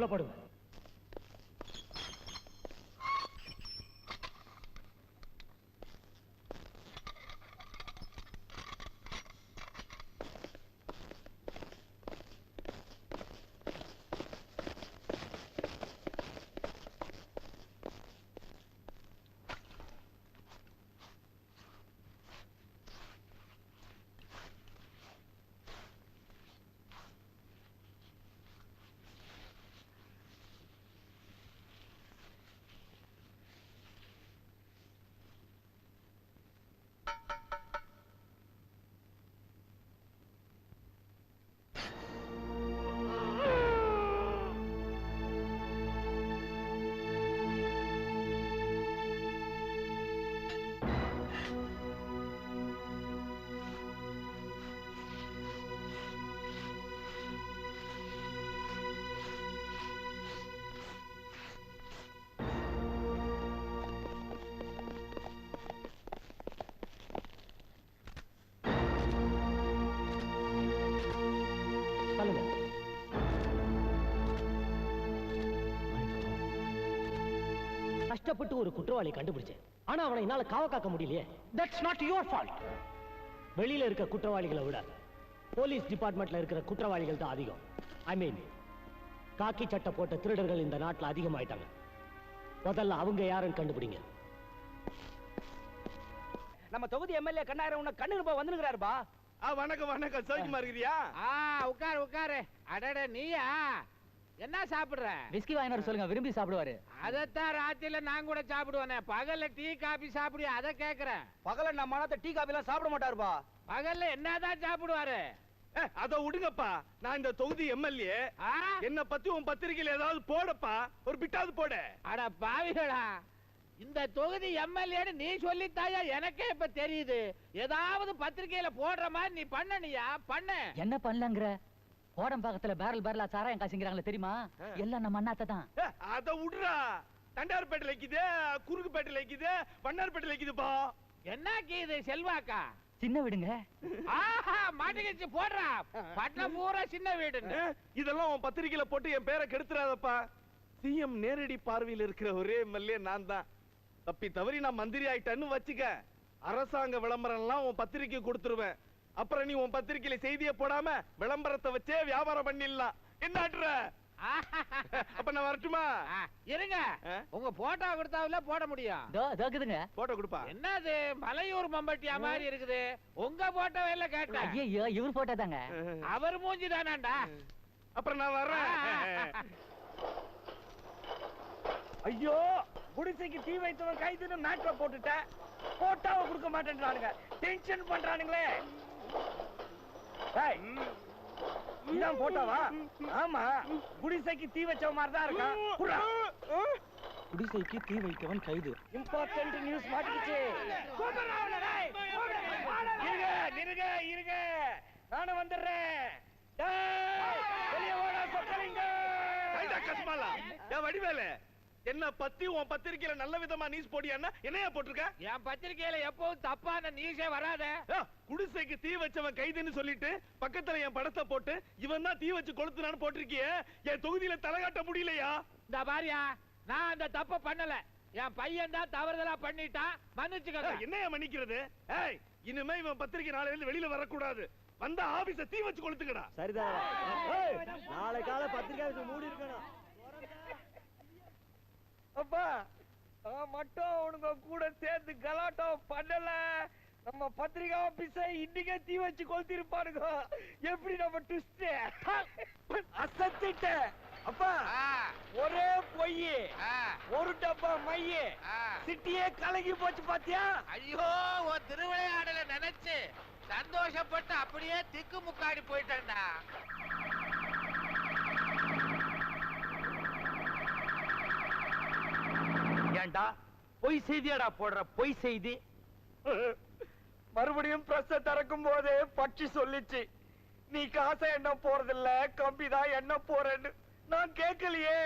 உள்ள போடுங்க. கஷ்டப்பட்டு ஒரு குற்றவாளி கண்டுபிடிச்சேன். ஆனா அவனை என்னால காவ காக்க முடியலையே. That's not your fault. வெளியில இருக்க குற்றவாளிகளை விட போலீஸ் டிபார்ட்மெண்ட்ல இருக்கிற குற்றவாளிகள் தான் அதிகம். ஐ மீன் காக்கி சட்டை போட்ட திருடர்கள் இந்த நாட்டுல அதிகமாயிட்டாங்க. முதல்ல அவங்க யாருன்னு கண்டுபிடிங்க. நம்ம தொகுதி எம்எல்ஏ கண்ணாயிரம் உன்ன கண்ணுக்கு போ வந்துருக்காருப்பா. வணக்கம் வணக்கம். சௌக்கியமா இருக்கிறியா? உட்காரு உட்காரு. அடட நீயா? என்ன சாப்பிடுற? விஸ்கி வாங்கினாரு சொல்லுங்க, விரும்பி சாப்பிடுவாரு. அதத்தான் ராத்திரில நான் கூட சாப்பிடுவேனே. பகல்ல டீ காபி சாப்பிடுயா? அத கேக்குறேன். பகல்ல நம்ம மனத்த டீ காபி எல்லாம் சாப்பிட மாட்டாருப்பா. பகல்ல என்னதான் சாப்பிடுவாரு? அத விடுங்கப்பா. நான் இந்த தொகுதி எம்எல்ஏ. என்ன பத்தி உன் பத்திரிகையில ஏதாவது போடப்பா. ஒரு பிட்டாவது போட. அட பாவிகளா, இந்த தொகுதி எம்எல்ஏன்னு நீ சொல்லித்தாயா? எனக்கே இப்ப தெரியுது. ஏதாவது பத்திரிகையில போடுற மாதிரி நீ பண்ணனியா? பண்ண. என்ன பண்ணலங்கற? கோடம் பக்கத்துல பேரல் பேரலா சாராயம் காசிங்கறாங்களே தெரியுமா? எல்லாம் நம்ம அண்ணாத்த தான். அத விடுறா. தண்டார்பேட்டையில இருக்குது, குறுக்குப்பேட்டையில இருக்குது, வண்ணார்பேட்டையில இருக்குதுப்பா. என்ன கீது செல்வாக்கா? சின்ன வீடுங்க. ஆஹா, மாட்டிக்கிச்சு போடுறா. பட்னம் பூரா சின்ன வீடுன்னு. இதெல்லாம் உன் பத்திரிகையில போட்டு என் பேரை கெடுத்துறாதப்பா. சிஎம் நேரடி பார்வையில் இருக்கிற ஒரே எம்எல்ஏ நான் தான். தப்பி தவறி நான் மந்திரி ஆயிட்டேன்னு வச்சுக்க, அரசாங்க விளம்பரம் எல்லாம் உன் பத்திரிக்கை கொடுத்துருவேன். அப்புறம் நீ உன் பத்திரிக்கையில செய்தியை போடாம விளம்பரத்தை வச்சே வியாபாரம் பண்ணிடலாம். என்ன? அப்ப நான் வரட்டுமா? இருங்க, உங்க போட்டோ கொடுத்தாவில போட முடியும். போட்டோ கொடுப்பா. என்னது மலையூர் மம்பட்டியா மாதிரி இருக்குது? உங்க போட்டோ எல்லாம் கேட்டேன். ஐயோ, இவர் போட்டோ தாங்க. அவர் மூஞ்சி தானாண்டா. அப்புறம் நான் வர்றேன். ஐயோ, குடிசைக்கு தீ வைத்தவன் கைதுன்னு நாட்டுல போட்டுட்ட. போட்டாவை கொடுக்க மாட்டேன்றானுங்க. டென்ஷன் பண்றானுங்களே. இதான் போட்டாவா? ஆமா, குடிசைக்கு தீ வச்ச மாதிரி தான் இருக்கான். குடிசைக்கு தீ வைத்தவன் கைது. இம்பார்ட்டன்ட் நியூஸ் மாட்டிக்கிச்சு. இருங்க இருங்க, நானும் வந்துடுறேன். வெளியே ஓட சொக்கலிங்க. வடிவேலு, என்ன பத்தி உன் பத்திரிக்கையில நல்ல விதமா நியூஸ் போடியான்னா என்னையா போட்டிருக்க? என் பத்திரிக்கையில எப்பவும் தப்பான நியூஸே வராத. குடிசைக்கு தீ வச்சவன் கைதுன்னு சொல்லிட்டு பக்கத்துல என் படத்தை போட்டு இவன் தான் தீ வச்சு கொளுத்துனான்னு போட்டிருக்கிய. என் தொகுதியில தலைகாட்ட முடியலையா? இந்த பாரியா, நான் அந்த தப்ப பண்ணல. என் பையன் தான் தவறுதலா பண்ணிட்டான். மன்னிச்சுக்க. என்னையா மன்னிக்கிறது? இனிமே இவன் பத்திரிக்கை நாளையில இருந்து வெளியில வரக்கூடாது. வந்த ஆபீஸ தீ வச்சு கொளுத்துக்கடா. சரிதான். நாளை காலை பத்திரிக்கை மூடி இருக்கணும். அப்பா மட்டும் உனக்கு கூட சேர்ந்து கலாட்டம் பண்ணல நம்ம பத்திரிகை ஆபீஸ இன்னைக்கே தீ வச்சு கொளுத்திருப்பானுங்க. எப்படி நம்ம ட்விஸ்ட் அசத்திட்ட அப்பா ஒரே பொய் ஒரு டப்பா மைய சிட்டியே கலங்கி போச்சு பாத்தியா? ஐயோ உன் திருவிளையாடல நினைச்சு சந்தோஷப்பட்டு அப்படியே திக்கு முக்காடி போயிட்டேன்டா. ஏண்டா பொய் செய்தியாடா போடுற பொய் செய்தி? மறுபடியும் பிரஸ் திறக்கும் போதே பட்சி சொல்லிச்சு நீ காசை என்ன போறதில்ல கம்பிதான் என்ன போறேன்னு. நான் கேட்கலையே.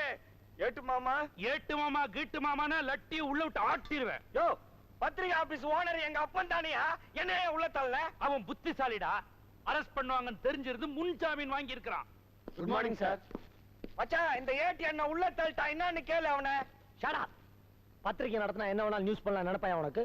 ஏட்டு மாமா கீட்டு மாமானா லட்டி உள்ள விட்டு ஆட்டிடுவேன். யோ பத்திரிகை ஆபீஸ் ஓனர் எங்க அப்பன் தானியா, என்ன உள்ள தள்ள? அவன் புத்திசாலிடா, அரெஸ்ட் பண்ணுவாங்கன்னு தெரிஞ்சிருந்து முன் ஜாமீன் வாங்கி இருக்கிறான். Good morning sir. மச்சான் இந்த ஏடி என்ன உள்ள தள்ளிட்டா என்னன்னு கேளு அவனை. Shut up. பத்திரிகை நடத்தினா என்ன வேணாலும் நியூஸ் பண்ணலாம் நினைப்பான் உனக்கு?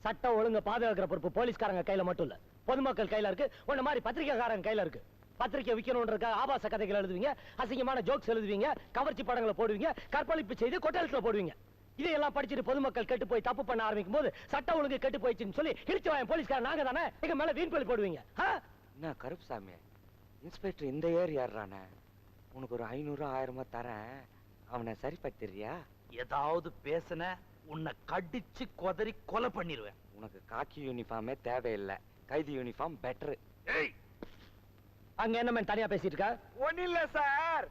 சட்டம் ஒழுங்கு பாதுகாக்கிற பொறுப்பு போலீஸ்காரங்க கையில மட்டும் இல்ல, பொதுமக்கள் கையில இருக்கு. உன்ன மாதிரி பத்திரிகைக்காரங்க கையில இருக்கு. பத்திரிகை விற்கணும்ன்ற ஆபாச கதைகள் எழுதுவீங்க, அசிங்கமான ஜோக்ஸ் எழுதுவீங்க, கவர்ச்சி படங்களை போடுவீங்க, கற்பழிப்பு செய்து கொட்டல்களை போடுவீங்க. இதையெல்லாம் படிச்சுட்டு பொதுமக்கள் கெட்டு போய் தப்பு பண்ண ஆரம்பிக்கும் போது சட்டம் ஒழுங்கு கெட்டு போயிடுச்சுன்னு சொல்லி இடிச்சு வாங்க போலீஸ்காரன் நாங்க தானே எங்க மேல வீண் பழி போடுவீங்க. என்ன கருப்புசாமி இன்ஸ்பெக்டர் இந்த ஏர் ஏறானே, உனக்கு ஒரு 500 1000 தரேன், அவனை சரி பத்திரியா? ஏதாவது பேசுன உன்னை கடிச்சு கொதறி கொலை பண்ணிடுவேன். உனக்கு காக்கி யூனிஃபார்மே தேவையில்லை, கைதி யூனிஃபார்ம் பெட்டர். அங்க என்ன மேன் தனியா பேசிட்டு இருக்க? ஒன்னும் இல்ல சார்,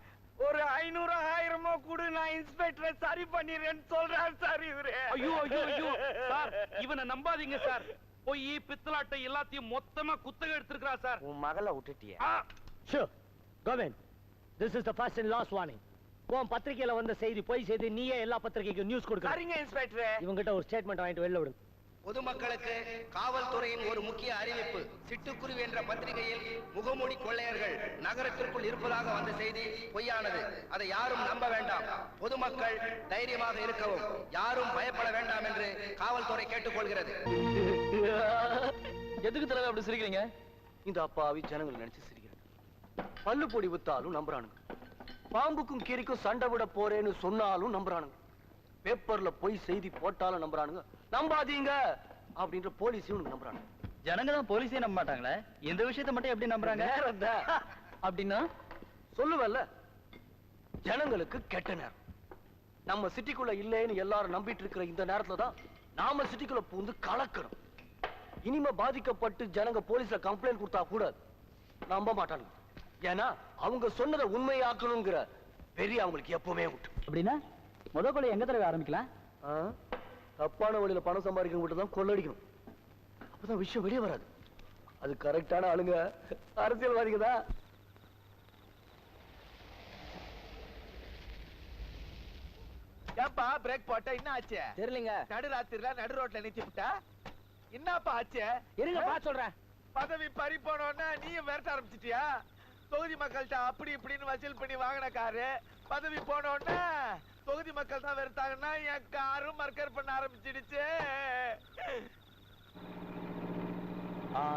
ஒரு 500 1000 கூட நான் இன்ஸ்பெக்டரை சரி பண்ணிடுறேன்னு சொல்றாரு சார் இவரு. ஐயோ ஐயோ ஐயோ சார், இவனை நம்பாதீங்க சார். போய் பித்தலாட்டை எல்லாத்தையும் மொத்தமா குத்தகை எடுத்துக்கிறா சார். உன் மகளை விட்டுட்டிய. Sure. Govind, this is the first and last warning. உன் பத்திரிகையில வந்த செய்தி பொய் செய்தி நீயே எல்லா பத்திரிகைக்கும் நியூஸ் கொடுக்க. சரிங்க இன்ஸ்பெக்டர். இவங்கிட்ட ஒரு ஸ்டேட்மெண்ட் வாங்கிட்டு வெளில விடுங்க. பொதுமக்களுக்கு காவல்துறையின் ஒரு முக்கிய அறிவிப்பு. சிட்டுக்குருவி என்ற பத்திரிகையில் முகமூடி கொள்ளையர்கள் நகரத்திற்குள் இருப்பதாக வந்த செய்தி பொய்யானது. அதை யாரும் நம்ப வேண்டாம். பொதுமக்கள் தைரியமாக இருக்கவும், யாரும் பயப்பட வேண்டாம் என்று காவல்துறை கேட்டுக்கொள்கிறது. எதுக்கு தலைவர் அப்படி சிரிக்கிறீங்க? இந்த அப்பாவி ஜனங்களை நினைச்சு சிரிக்கிறேன். பல்லு பொடி வித்தாலும் நம்புறானுங்க, பாம்புக்கும் கீரிக்கும் சண்டை விட போறேன்னு சொன்னாலும் நம்புறானுங்க, பேப்பர்ல போய் செய்தி போட்டாலும் நம்புறானுங்க, நம்பாதீங்க அப்படின்ற போலீஸையும் நம்புறானுங்க. ஜனங்க தான் போலீஸே நம்ப மாட்டாங்களே, இந்த விஷயத்தை மட்டும் எப்படி நம்புறாங்க? அப்படின்னா சொல்லுவல்ல, ஜனங்களுக்கு கெட்ட நேரம். நம்ம சிட்டிக்குள்ள இல்லைன்னு எல்லாரும் நம்பிட்டு இருக்கிற இந்த நேரத்துல தான் நாம சிட்டிக்குள்ள பூந்து கலக்கணும். இனிமே பாதிக்கப்பட்டு ஜனங்க போலீஸ்ல கம்ப்ளைண்ட் கொடுத்தா கூட நம்ப மாட்டானுங்க. ஏன்னா அவங்க சொன்னதை உண்மையாக்கணுங்கிற பெரிய அவங்களுக்கு எப்பவுமே உண்டு. அப்படின்னா முத கொலை எங்க தலைவர் ஆரம்பிக்கலாம்? தப்பான வழியில பணம் சம்பாதிக்கணும் மட்டும் தான் கொள்ளடிக்கணும். அப்பதான் விஷயம் வெளியே வராது. அது கரெக்டான ஆளுங்க அரசியல்வாதிங்க தான். ஏப்பா பிரேக் போட்டா என்ன ஆச்சு? தெரியலங்க. நடுராத்திரில நடு ரோட்ல நிறுத்தி விட்டா என்னப்பா ஆச்சு? இருங்க பா சொல்றேன். பதவி பறி போனோன்னா நீயும் விரட்ட ஆரம்பிச்சிட்டியா? தொகுதி மக்கள்கிட்ட அப்படி இப்படின்னு வசூல் பண்ணி வாங்கின காரு பதவி போனோன்னா தொகுதி மக்கள் தான் வெறுத்தாங்கன்னா என் காரும் மர்க்கர் பண்ண ஆரம்பிச்சிடுச்சு.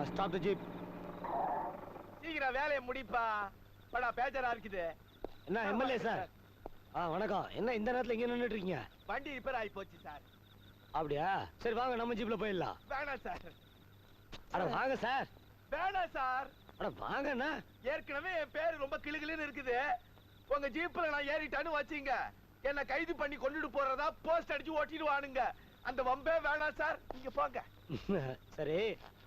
Stop the jeep. சீக்கிரம் வேலையை முடிப்பா, படா பேஜரா இருக்குது. என்ன எம்எல்ஏ சார்? வணக்கம். என்ன இந்த நேரத்துல இங்க நின்னுட்டு இருக்கீங்க? வண்டி ரிப்பேர் ஆகி போச்சு சார். அப்படியா? சரி வாங்க நம்ம ஜீப்ல போயிடலாம். வேணாம் சார். அட வாங்க சார். வேணாம் சார். அட வாங்கண்ணா. ஏற்கனவே என் பேரு ரொம்ப கிளுகிளுன்னு இருக்குது. உங்க ஜீப்ல நான் ஏறிட்டான்னு வச்சீங்க, என்ன கைது பண்ணி கொண்டுட்டு போறதா போஸ்ட் அடிச்சு ஓட்டிடுவானுங்க. அந்த வம்பே வேணாம் சார், நீங்க போங்க. சரி,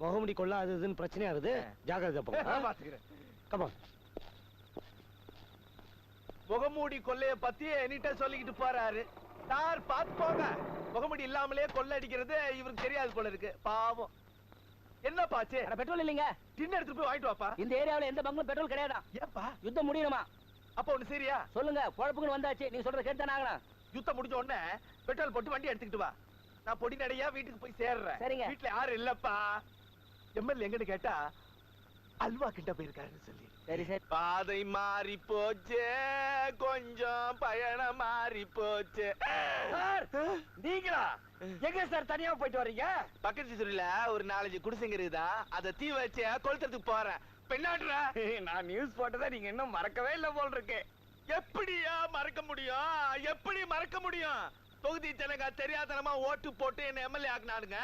முகமுடி கொள்ள அது இதுன்னு பிரச்சனையா இருக்குது, ஜாக்கிரதை போங்க. பாத்துக்கிறேன். Come on. முகமூடி கொள்ளைய பத்தி என்கிட்ட சொல்லிக்கிட்டு போறாரு சார். பாத்து போங்க. முகமூடி இல்லாமலே கொள்ளை அடிக்கிறது இவருக்கு தெரியாது போல இருக்கு, பாவம். என்ன பாச்சு? பெட்ரோல் இல்லைங்க. டின்னர் எடுத்து போய் வாங்கிட்டு வாப்பா. இந்த ஏரியாவுல எந்த பங்கும் பெட்ரோல் கிடையாதா? ஏப்பா யுத்தம் முடியணுமா? அப்ப ஒண்ணு சரியா சொல்லுங்க. குழப்புக்குன்னு வந்தாச்சு, நீங்க சொல்றத கேட்டுதானே ஆகணும். யுத்தம் முடிஞ்ச உடனே பெட்ரோல் போட்டு வண்டி எடுத்துக்கிட்டு வா. நான் பொடி நடையா வீட்டுக்கு போய் சேர்றேன். சரிங்க. வீட்டுல யாரும் இல்லப்பா. எம்எல்ஏ எங்கன்னு கேட்டா அல்வா கிட்ட போயிருக்காருன்னு சொல்லி. சரி சரி. பாதை மாறி போச்சு, கொஞ்சம் பயணம் மாறி போச்சு. சார் நீங்களா எங்க சார் தனியா போயிட்டு வர்றீங்க? பக்கத்து சிறுல ஒரு 4-5 குடிசைங்க இருக்குதா, அதை தீ வச்சு கொளுத்துறதுக்கு போறேன். பெண்ணாடுற நான் நியூஸ் போட்டதை நீங்க இன்னும் மறக்கவே இல்லை போல் இருக்கு. எப்படியா மறக்க முடியும்? எப்படி மறக்க முடியும்? தொகுதி ஜனங்க தெரியாதனமா ஓட்டு போட்டு என்ன எம்எல்ஏ ஆக்குனானுங்க.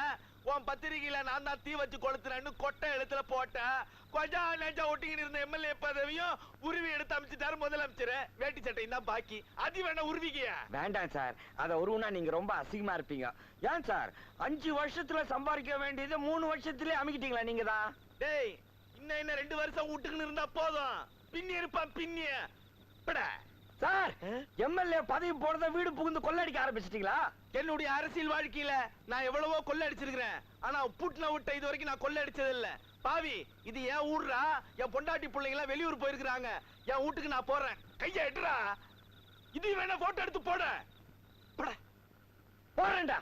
உன் பத்திரிகையில நான் தான் தீ வச்சு கொளுத்துறேன்னு கொட்டை எழுத்துல போட்டேன். கொஞ்சம் நெஞ்சா ஒட்டிக்கிட்டு இருந்த எம்எல்ஏ பதவியும் உருவி எடுத்து அமைச்சிட்டாரு முதலமைச்சர். வேட்டி சட்டையும் தான் பாக்கி. அது வேணா உருவிக்கிய வேண்டாம் சார். அத உருவுனா நீங்க ரொம்ப அசிங்கமா இருப்பீங்க. ஏன் சார் 5 வருஷத்துல சம்பாதிக்க வேண்டியது 3 வருஷத்துலயே அமைக்கிட்டீங்களா நீங்க தான்? டேய் இன்னும் 2 வருஷம் வீட்டுக்குன்னு இருந்தா போதும். பின்னி இருப்பான் பின்னி. சார் எம்எல்ஏ பதவி போறத வீடு புகுந்து கொள்ளடிக்க ஆரம்பிச்சிட்டீங்களா? என்னுடைய அரசியல் வாழ்க்கையில நான் எவ்வளவோ கொள்ளடிச்சிருக்கிறேன். ஆனா புட்ன விட்ட இது வரைக்கும் நான் கொள்ளடிச்சது இல்ல. பாவி இது என் ஊர்ரா. என் பொண்டாட்டி பிள்ளைங்க எல்லாம் வெளியூர் போயிருக்காங்க. என் வீட்டுக்கு நான் போறேன். கைய எட்டுறா. இது வேணா போட்டோ எடுத்து போட. போறேன்டா.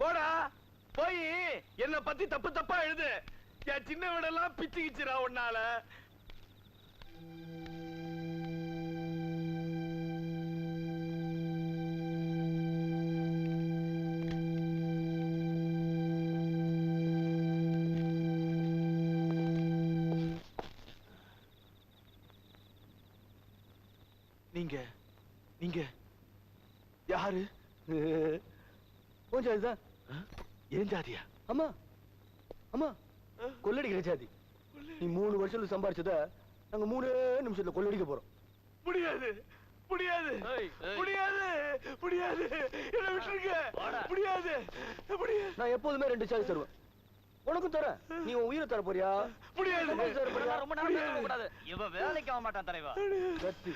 போடா. போய் என்ன பத்தி தப்பு தப்பா எழுது. என் சின்ன வீடெல்லாம் பிச்சுக்கிச்சுரா உன்னால. நீங்க யாரு? கொஞ்சம் இதுதான் ஏன் ஜாதியா? ஆமா ஆமா கொள்ளடிக்கிற ஜாதி. நீ 3 வருஷத்துல சம்பாரிச்சத நாங்க 3 நிமிஷத்துல கொள்ளடிக்க போறோம். முடியாது முடியாது முடியாது முடியாது. என்ன விட்டுருங்க. முடியாது முடியாது. நான் எப்போதுமே 2 சாய்ஸ் தருவேன். உனக்கும் தரேன். நீ உன் உயிரை தர போறியா? முடியாது. ரொம்ப நேரம் பேச கூடாது. இவ வேலைக்கு ஆக மாட்டான் தலைவா. கத்தி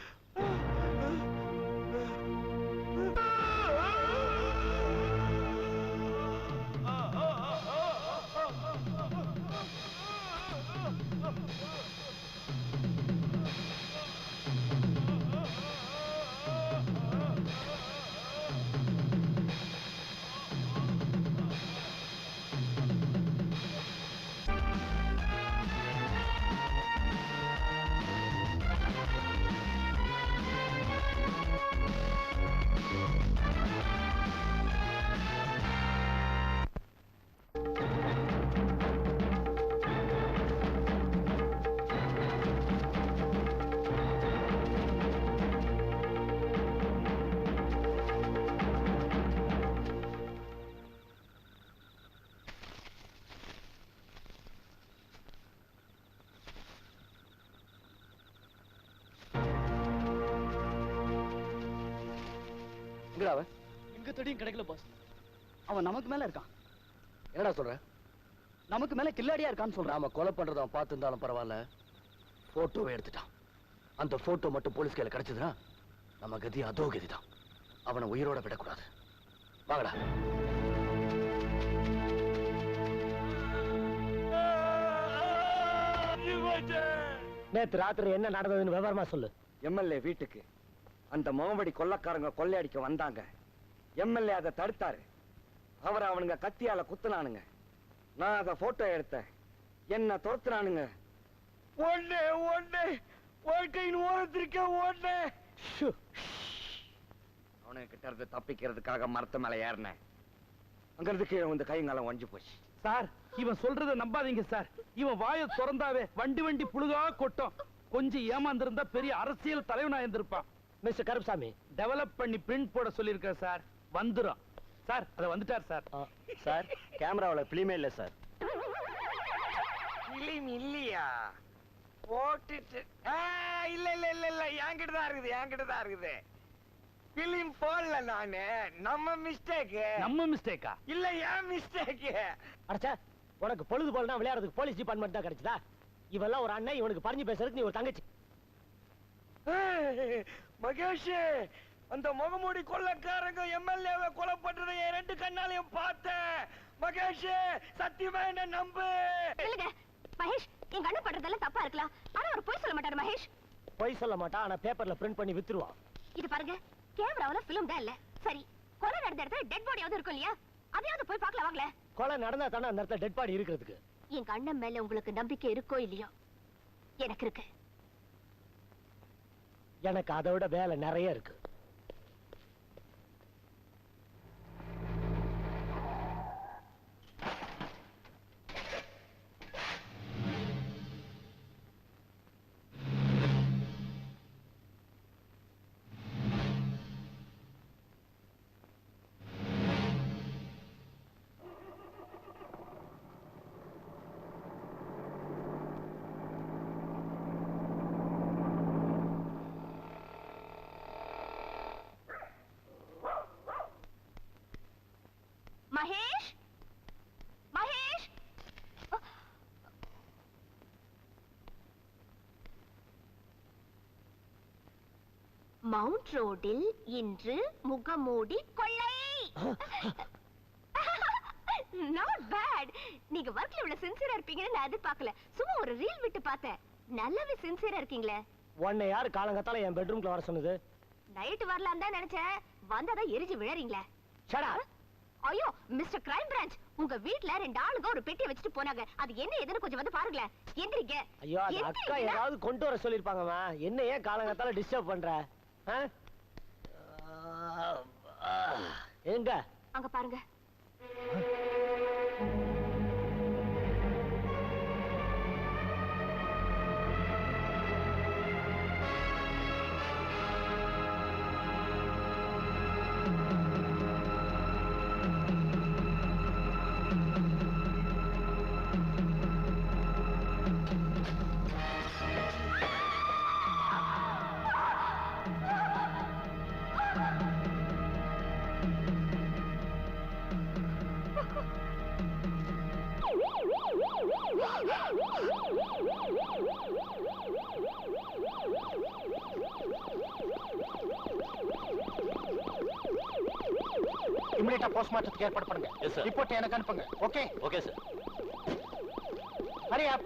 எங்க தேடியும் கிடைக்கல பாஸ். அவன் நமக்கு மேல இருக்கான். என்னடா சொல்ற? நமக்கு மேல கில்லாடியா இருக்கான்னு சொல்றான். நாம கொலை பண்றத அவன் பார்த்திருந்தாலும் பரவாயில்ல. போட்டோவை எடுத்துட்டான். அந்த போட்டோ மட்டும் போலீஸ் கையில கிடைச்சதுன்னா நம்ம கதி அதோ கதிதான். அவனை உயிரோட விடக்கூடாது. வாங்கடா. நேத்து ராத்திரி என்ன நடந்ததுன்னு விவரமா சொல்லு. எம்எல்ஏ வீட்டுக்கு அந்த முகமடி கொள்ளக்காரங்க கொள்ளையடிக்க வந்தாங்க. எம்எல்ஏ அதை தடுத்தாரு. அவரை அவனுங்க கத்தியால குத்துனானுங்க. நான் அதை போட்டோ எடுத்தேன். என்ன துரத்துனானுங்க. ஒண்ணு ஒண்ணு வாழ்க்கையின் ஓரத்திற்க ஒண்ணு. அவனுக்கு கிட்ட இருந்து தப்பிக்கிறதுக்காக மரத்து மேல ஏறினேன். அங்கிருந்து கீழே வந்து கைங்காலம் ஒஞ்சு போச்சு. சார் இவன் சொல்றத நம்பாதீங்க சார். இவன் வாயை திறந்தாவே வண்டி வண்டி புழுகா கொட்டும். கொஞ்சம் ஏமாந்திருந்தா பெரிய அரசியல் தலைவனா இருந்திருப்பான். மிஸ்டர் கருப்சாமி டெவலப் பண்ணி பிரிண்ட் போட சொல்லியிருக்கேன் சார். வந்துரும் சார். அத வந்துட்டார் சார். சார் கேமராவுல பிலிமே இல்ல சார். பிலிம் இல்லையா? போட்டுட்டு இல்ல இல்ல இல்ல இல்ல என்கிட்ட தான் இருக்குது. என்கிட்ட தான் இருக்குது. பிலிம் போடல நானு. நம்ம மிஸ்டேக். நம்ம மிஸ்டேக்கா? இல்ல ஏன் மிஸ்டேக். அடச்சா உனக்கு பொழுது போலனா விளையாடுறதுக்கு போலீஸ் டிபார்ட்மெண்ட் தான் கிடைச்சதா? இவெல்லாம் ஒரு அண்ணன். இவனுக்கு பறிஞ்சு பேசுறதுக்கு நீ ஒரு தங்கச்சி. மகேஷ் அந்த முகமூடி கொள்ளக்காரங்க எம்எல்ஏவை கொலை பண்றதை என் 2 கண்ணாலையும் பார்த்தேன். மகேஷ் சத்தியமா என்ன நம்பு. சொல்லுங்க மகேஷ். எங்க அண்ணன் பண்றதெல்லாம் தப்பா இருக்கலாம். ஆனா அவர் பொய் சொல்ல மாட்டாரு மகேஷ். பொய் சொல்ல மாட்டான். ஆனா பேப்பர்ல பிரிண்ட் பண்ணி வித்துருவான். இது பாருங்க கேமராவுல பிலிம் தான் இல்ல. சரி கொலை நடந்த இடத்துல டெட் பாடியாவது இருக்கும் இல்லையா? அதையாவது போய் பார்க்கலாம் வாங்களே. கொலை நடந்தா தானே அந்த இடத்துல டெட் பாடி இருக்கிறதுக்கு. எங்க அண்ணன் மேல உங்களுக்கு நம்பிக்கை இருக்கோ இல்லையோ எனக்கு இருக்கு. எனக்கு அதை விட வேலை நிறைய இருக்கு. மவுண்ட் ரோடில் இன்று முகமூடி கொள்ளை. Not bad. நீங்க வர்க்ல இவ்வளவு சின்சியரா இருப்பீங்கன்னு நான் எதிர்பார்க்கல. சும்மா ஒரு ரீல் விட்டு பார்த்தேன். நல்லாவே சின்சியரா இருக்கீங்களே. உன்னை யாரு காலங்கத்தால என் பெட்ரூம்ல வர சொன்னது? நைட் வரலாம் தான் நினைச்சேன். வந்தாதான் எரிஞ்சு விழறீங்களே. Shut up. ஐயோ மிஸ்டர் கிரைம் பிரான்ச், உங்க வீட்ல 2 ஆளுங்க ஒரு பெட்டி வச்சுட்டு போனாங்க. அது என்ன ஏதுன்னு கொஞ்சம் வந்து பாருங்களேன். எந்திரிங்க. ஐயோ அது அக்கா ஏதாவது கொண்டு வர சொல்லிருப்பாங்கம்மா. என்ன ஏன் காலங்கத்தால டிஸ்டர்ப் பண்ற? எங்க? அங்க பாருங்க. இமிடியேட்டா போஸ்ட்மார்ட்டத்துக்கு ஏற்பாடு பண்ணுங்க. ரிப்போர்ட் எனக்கு அனுப்புங்க. Okay? Okay sir. Hurry up.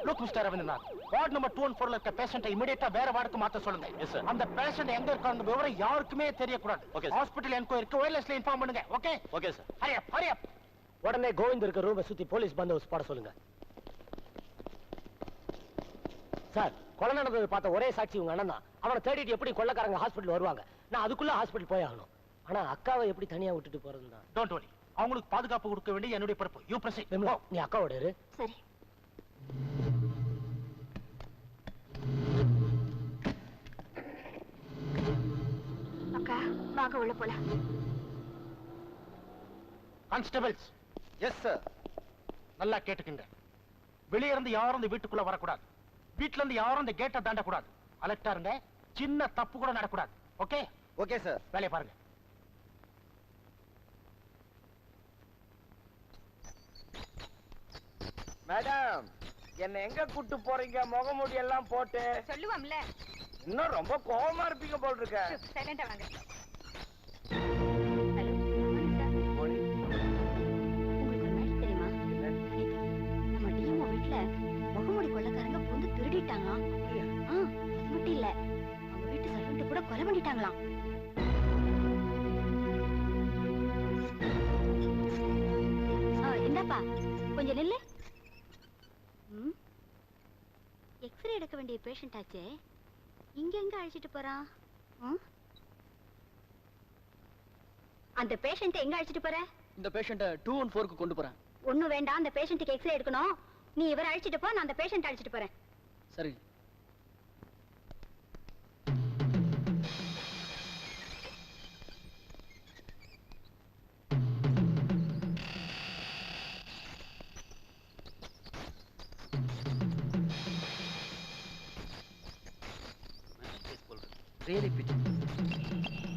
Look mister Ravindranath, ward number 214ல இருக்க பேஷண்ட்டை இமிடியேட்டா வேற வார்டுக்கு மாத்த சொல்லுங்க. அந்த பேஷண்ட் எங்க இருக்காங்க விவரம் யாருக்குமே தெரியக்கூடாது. ஹாஸ்பிடல் என்கொயரிக்கு ஒயர்லெஸ்ல இன்ஃபார்ம் பண்ணுங்க. Okay? Okay sir. Hurry up, hurry up. உடனே கோவிந்த் இருக்க ரூமை சுத்தி போலீஸ் பந்தோபஸ்து போட சொல்லுங்க. சார், கொலை நடந்தது பார்த்த ஒரே சாட்சி உங்க அண்ணன் தான். அவனை தேடிட்டு எப்படி கொள்ளைக்காரங்க ஹாஸ்பிடல் வருவாங்க? நான் அதுக்குள்ள ஹாஸ்பிடல் போய் ஆகணும். ஆனா அக்காவை எப்படி தனியா விட்டுட்டு போறதுன்னா? டோன்ட் வரி, அவங்களுக்கு பாதுகாப்பு கொடுக்க வேண்டிய என்னுடைய பொறுப்பு. You proceed. நீ அக்காவோட இரு. சரி. அக்கா வாங்க உள்ள போலாம். கான்ஸ்டபிள்ஸ். Yes sir. நல்லா கேட்டுக்குங்க. வெளிய இருந்து யாரும் இந்த வீட்டுக்குள்ள வரக்கூடாது. வீட்ல இருந்து யாரும் இந்த கேட்டை தாண்டக்கூடாது. அலர்ட்டா இருங்க. சின்ன தப்பு கூட நடக்கூடாது. ஓகே? Okay sir. வேலையை பாருங்க. மேடம், என்ன எங்க கூட்டு போறீங்க? முகமூடி எல்லாம் போட்டு சொல்லுவாம்ல. இன்னும் ரொம்ப கோவமா இருப்பீங்க போல் இருக்க. சைலண்டா வாங்க. முகமூடி கொள்ளைக்காரங்க புந்து திருடிட்டாங்க. அது மட்டும் இல்ல, அவங்க வீட்டு சர்வெண்ட் கூட கொலை பண்ணிட்டாங்களாம். இந்தாப்பா கொஞ்சம் நில்லு. எக்ஸ்ரே எடுக்க வேண்டிய பேஷண்ட் ஆச்சே, இங்க எங்க அழைச்சிட்டு போறான்? அந்த பேஷண்ட் எங்க அழைச்சிட்டு போற? இந்த பேஷண்ட 214க்கு கொண்டு போறேன். ஒண்ணும் வேண்டாம், அந்த பேஷண்ட்டுக்கு எக்ஸ்ரே எடுக்கணும். நீ இவரை அழைச்சிட்டு போ, நான் அந்த பேஷண்ட் அழைச்சிட்டு போறேன். சரி. ரியலி பிடி.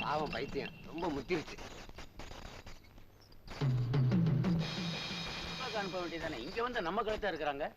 பாவம் பைத்தியம், ரொம்ப முத்திருச்சு. அனுப்ப வேண்டியதானே, இங்க வந்து நம்ம கழுத்தா இருக்கிறாங்க.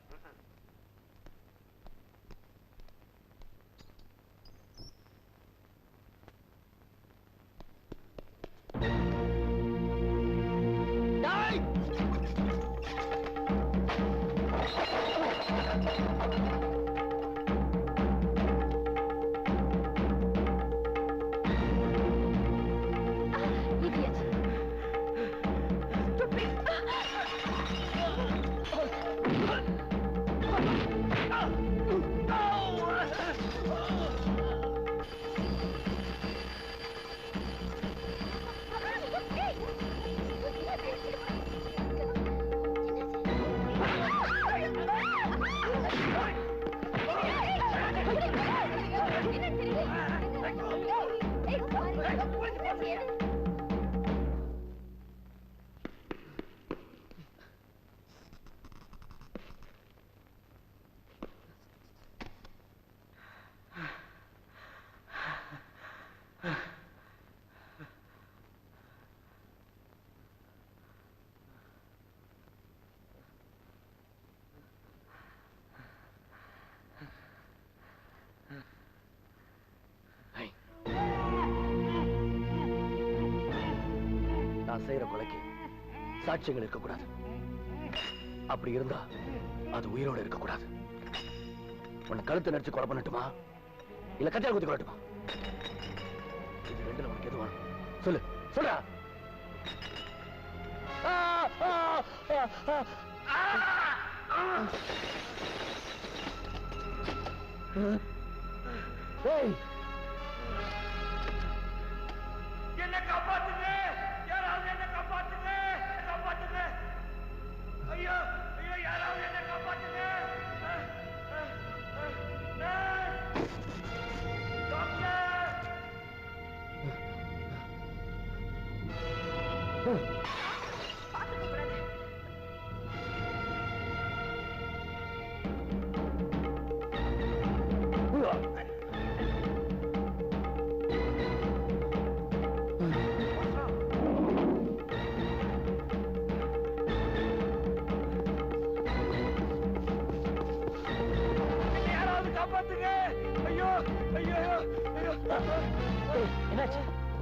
செய்யற கொலைக்கு சாட்சியங்கள் இருக்கக்கூடாது. அப்படி இருந்தா அது உயிரோட இருக்கக்கூடாது. உன்னை கழுத்தை நடிச்சு கொலை பண்ணட்டுமா இல்ல கத்தியால் குத்தி கொள்ளட்டுமா? இது ரெண்டுல உனக்கு எது வேணும்? சொல்லு சொல்றா. என்ன காப்பாத்துங்க, யாராவது என்ன காப்பாத்துங்க, காப்பாத்துங்க. ஐயோ ஐயோ, யாராவது என்ன காப்பாத்துங்க. டாக்டர், யாராவது காப்பாத்துங்க. ஐயோ ஐயோ ஐயோ, என்னாச்சு?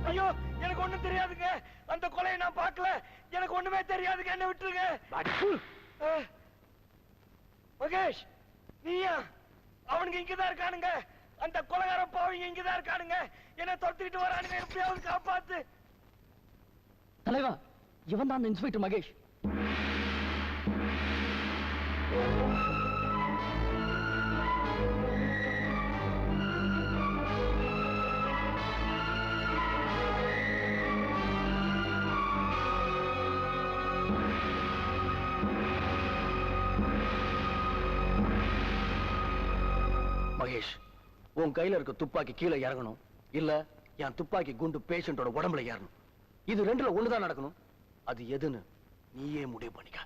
ஐயோ எனக்கு ஒண்ணும் தெரியாதுங்க. அந்த கொலையை நான் பார்க்கல. எனக்கு ஒண்ணுமே தெரியாதுங்க. என்ன விட்டுருங்க. மகேஷ், நீயா? அவனுங்க இங்கதான் இருக்கானுங்க. அந்த கொலைகார பாவங்க இங்கதான் இருக்கானுங்க. என்ன தொடுத்துக்கிட்டு வரானுங்க. எப்படியாவது காப்பாத்து. தலைவா, இவன் தான் அந்த இன்ஸ்பெக்டர் மகேஷ். மகேஷ், உன் கையில இருக்க துப்பாக்கி கீழே இறங்கணும், இல்ல என் துப்பாக்கி குண்டு பேஷண்டோட உடம்புல ஏறணும். இது ரெண்டுல ஒண்ணுதான் நடக்கணும். அது எதுன்னு நீயே முடிவு பண்ணிக்க.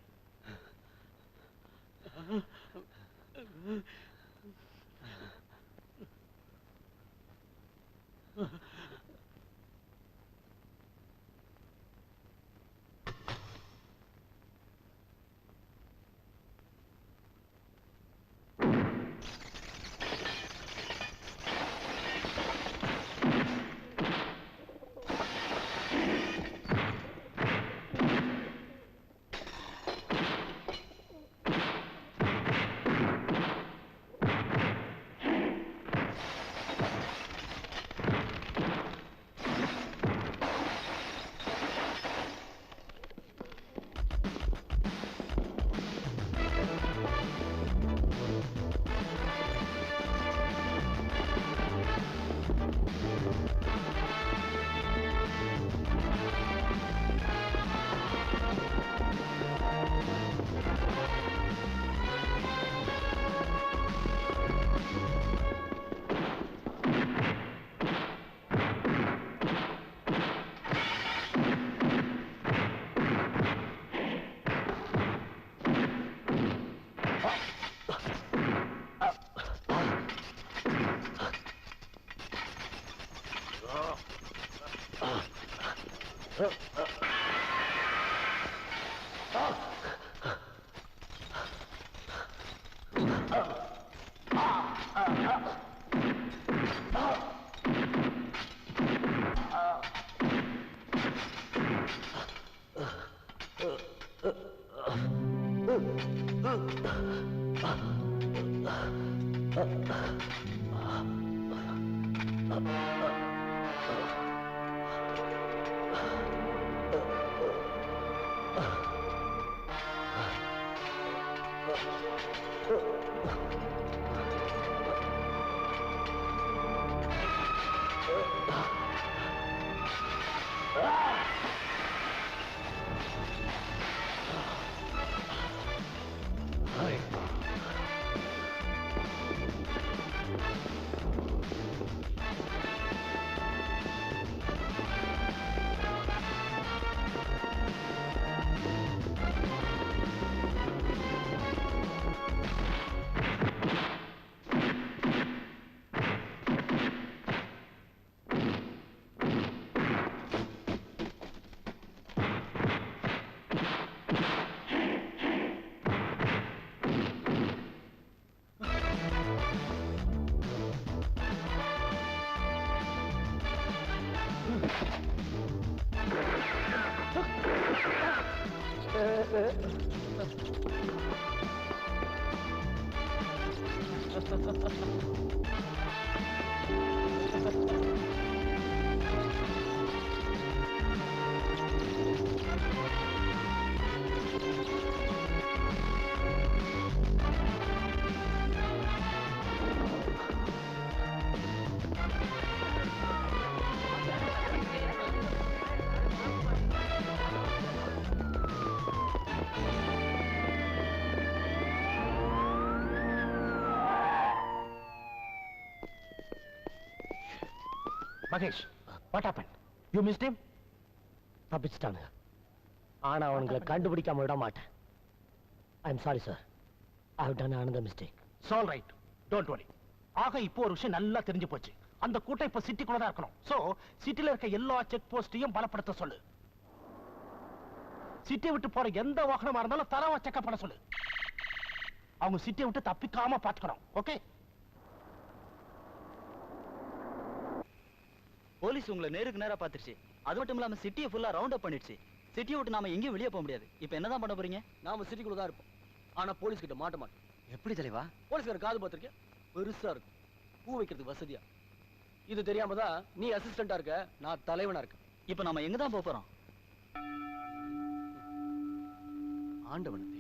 Mahesh, what happened? You missed him? தப்பிச்சிட்டானுங்க. ஆனா அவனுங்களை கண்டுபிடிக்காம விட மாட்டேன். I'm sorry sir. I have done another mistake. It's all right. Don't worry. ஆக இப்போ ஒரு விஷயம் நல்லா தெரிஞ்சு போச்சு. அந்த கூட்டம் இப்ப சிட்டிக்குள்ள தான் இருக்கணும். சோ சிட்டில இருக்க எல்லா செக் போஸ்டையும் பலப்படுத்த சொல்லு. சிட்டியை விட்டு போற எந்த வாகனமா இருந்தாலும் தரவா செக்அப் பண்ண சொல்லு. அவங்க சிட்டியை விட்டு தப்பிக்காம பாத்துக்கணும். ஓகே? போலீஸ் உங்களை நேருக்கு நேரா பாத்துருச்சு. அது மட்டும் இல்லாம சிட்டியை ஃபுல்லா ரவுண்ட் அப் பண்ணிடுச்சு. சிட்டியை விட்டு நாம எங்கேயும் வெளியே போக முடியாது. இப்போ என்னதான் பண்ண போறீங்க? நாம சிட்டிக்குள்ள தான் இருப்போம். ஆனா போலீஸ் கிட்ட மாட்ட மாட்டோம். எப்படி தலைவா? போலீஸ்கார காது பார்த்திருக்கேன், பெருசா இருக்கும், பூ வைக்கிறதுக்கு வசதியா. இது தெரியாம தான் நீ அசிஸ்டண்டா இருக்க, நான் தலைவனா இருக்கேன். இப்போ நாம எங்க தான் போறோம்? ஆண்டவனை தேடி.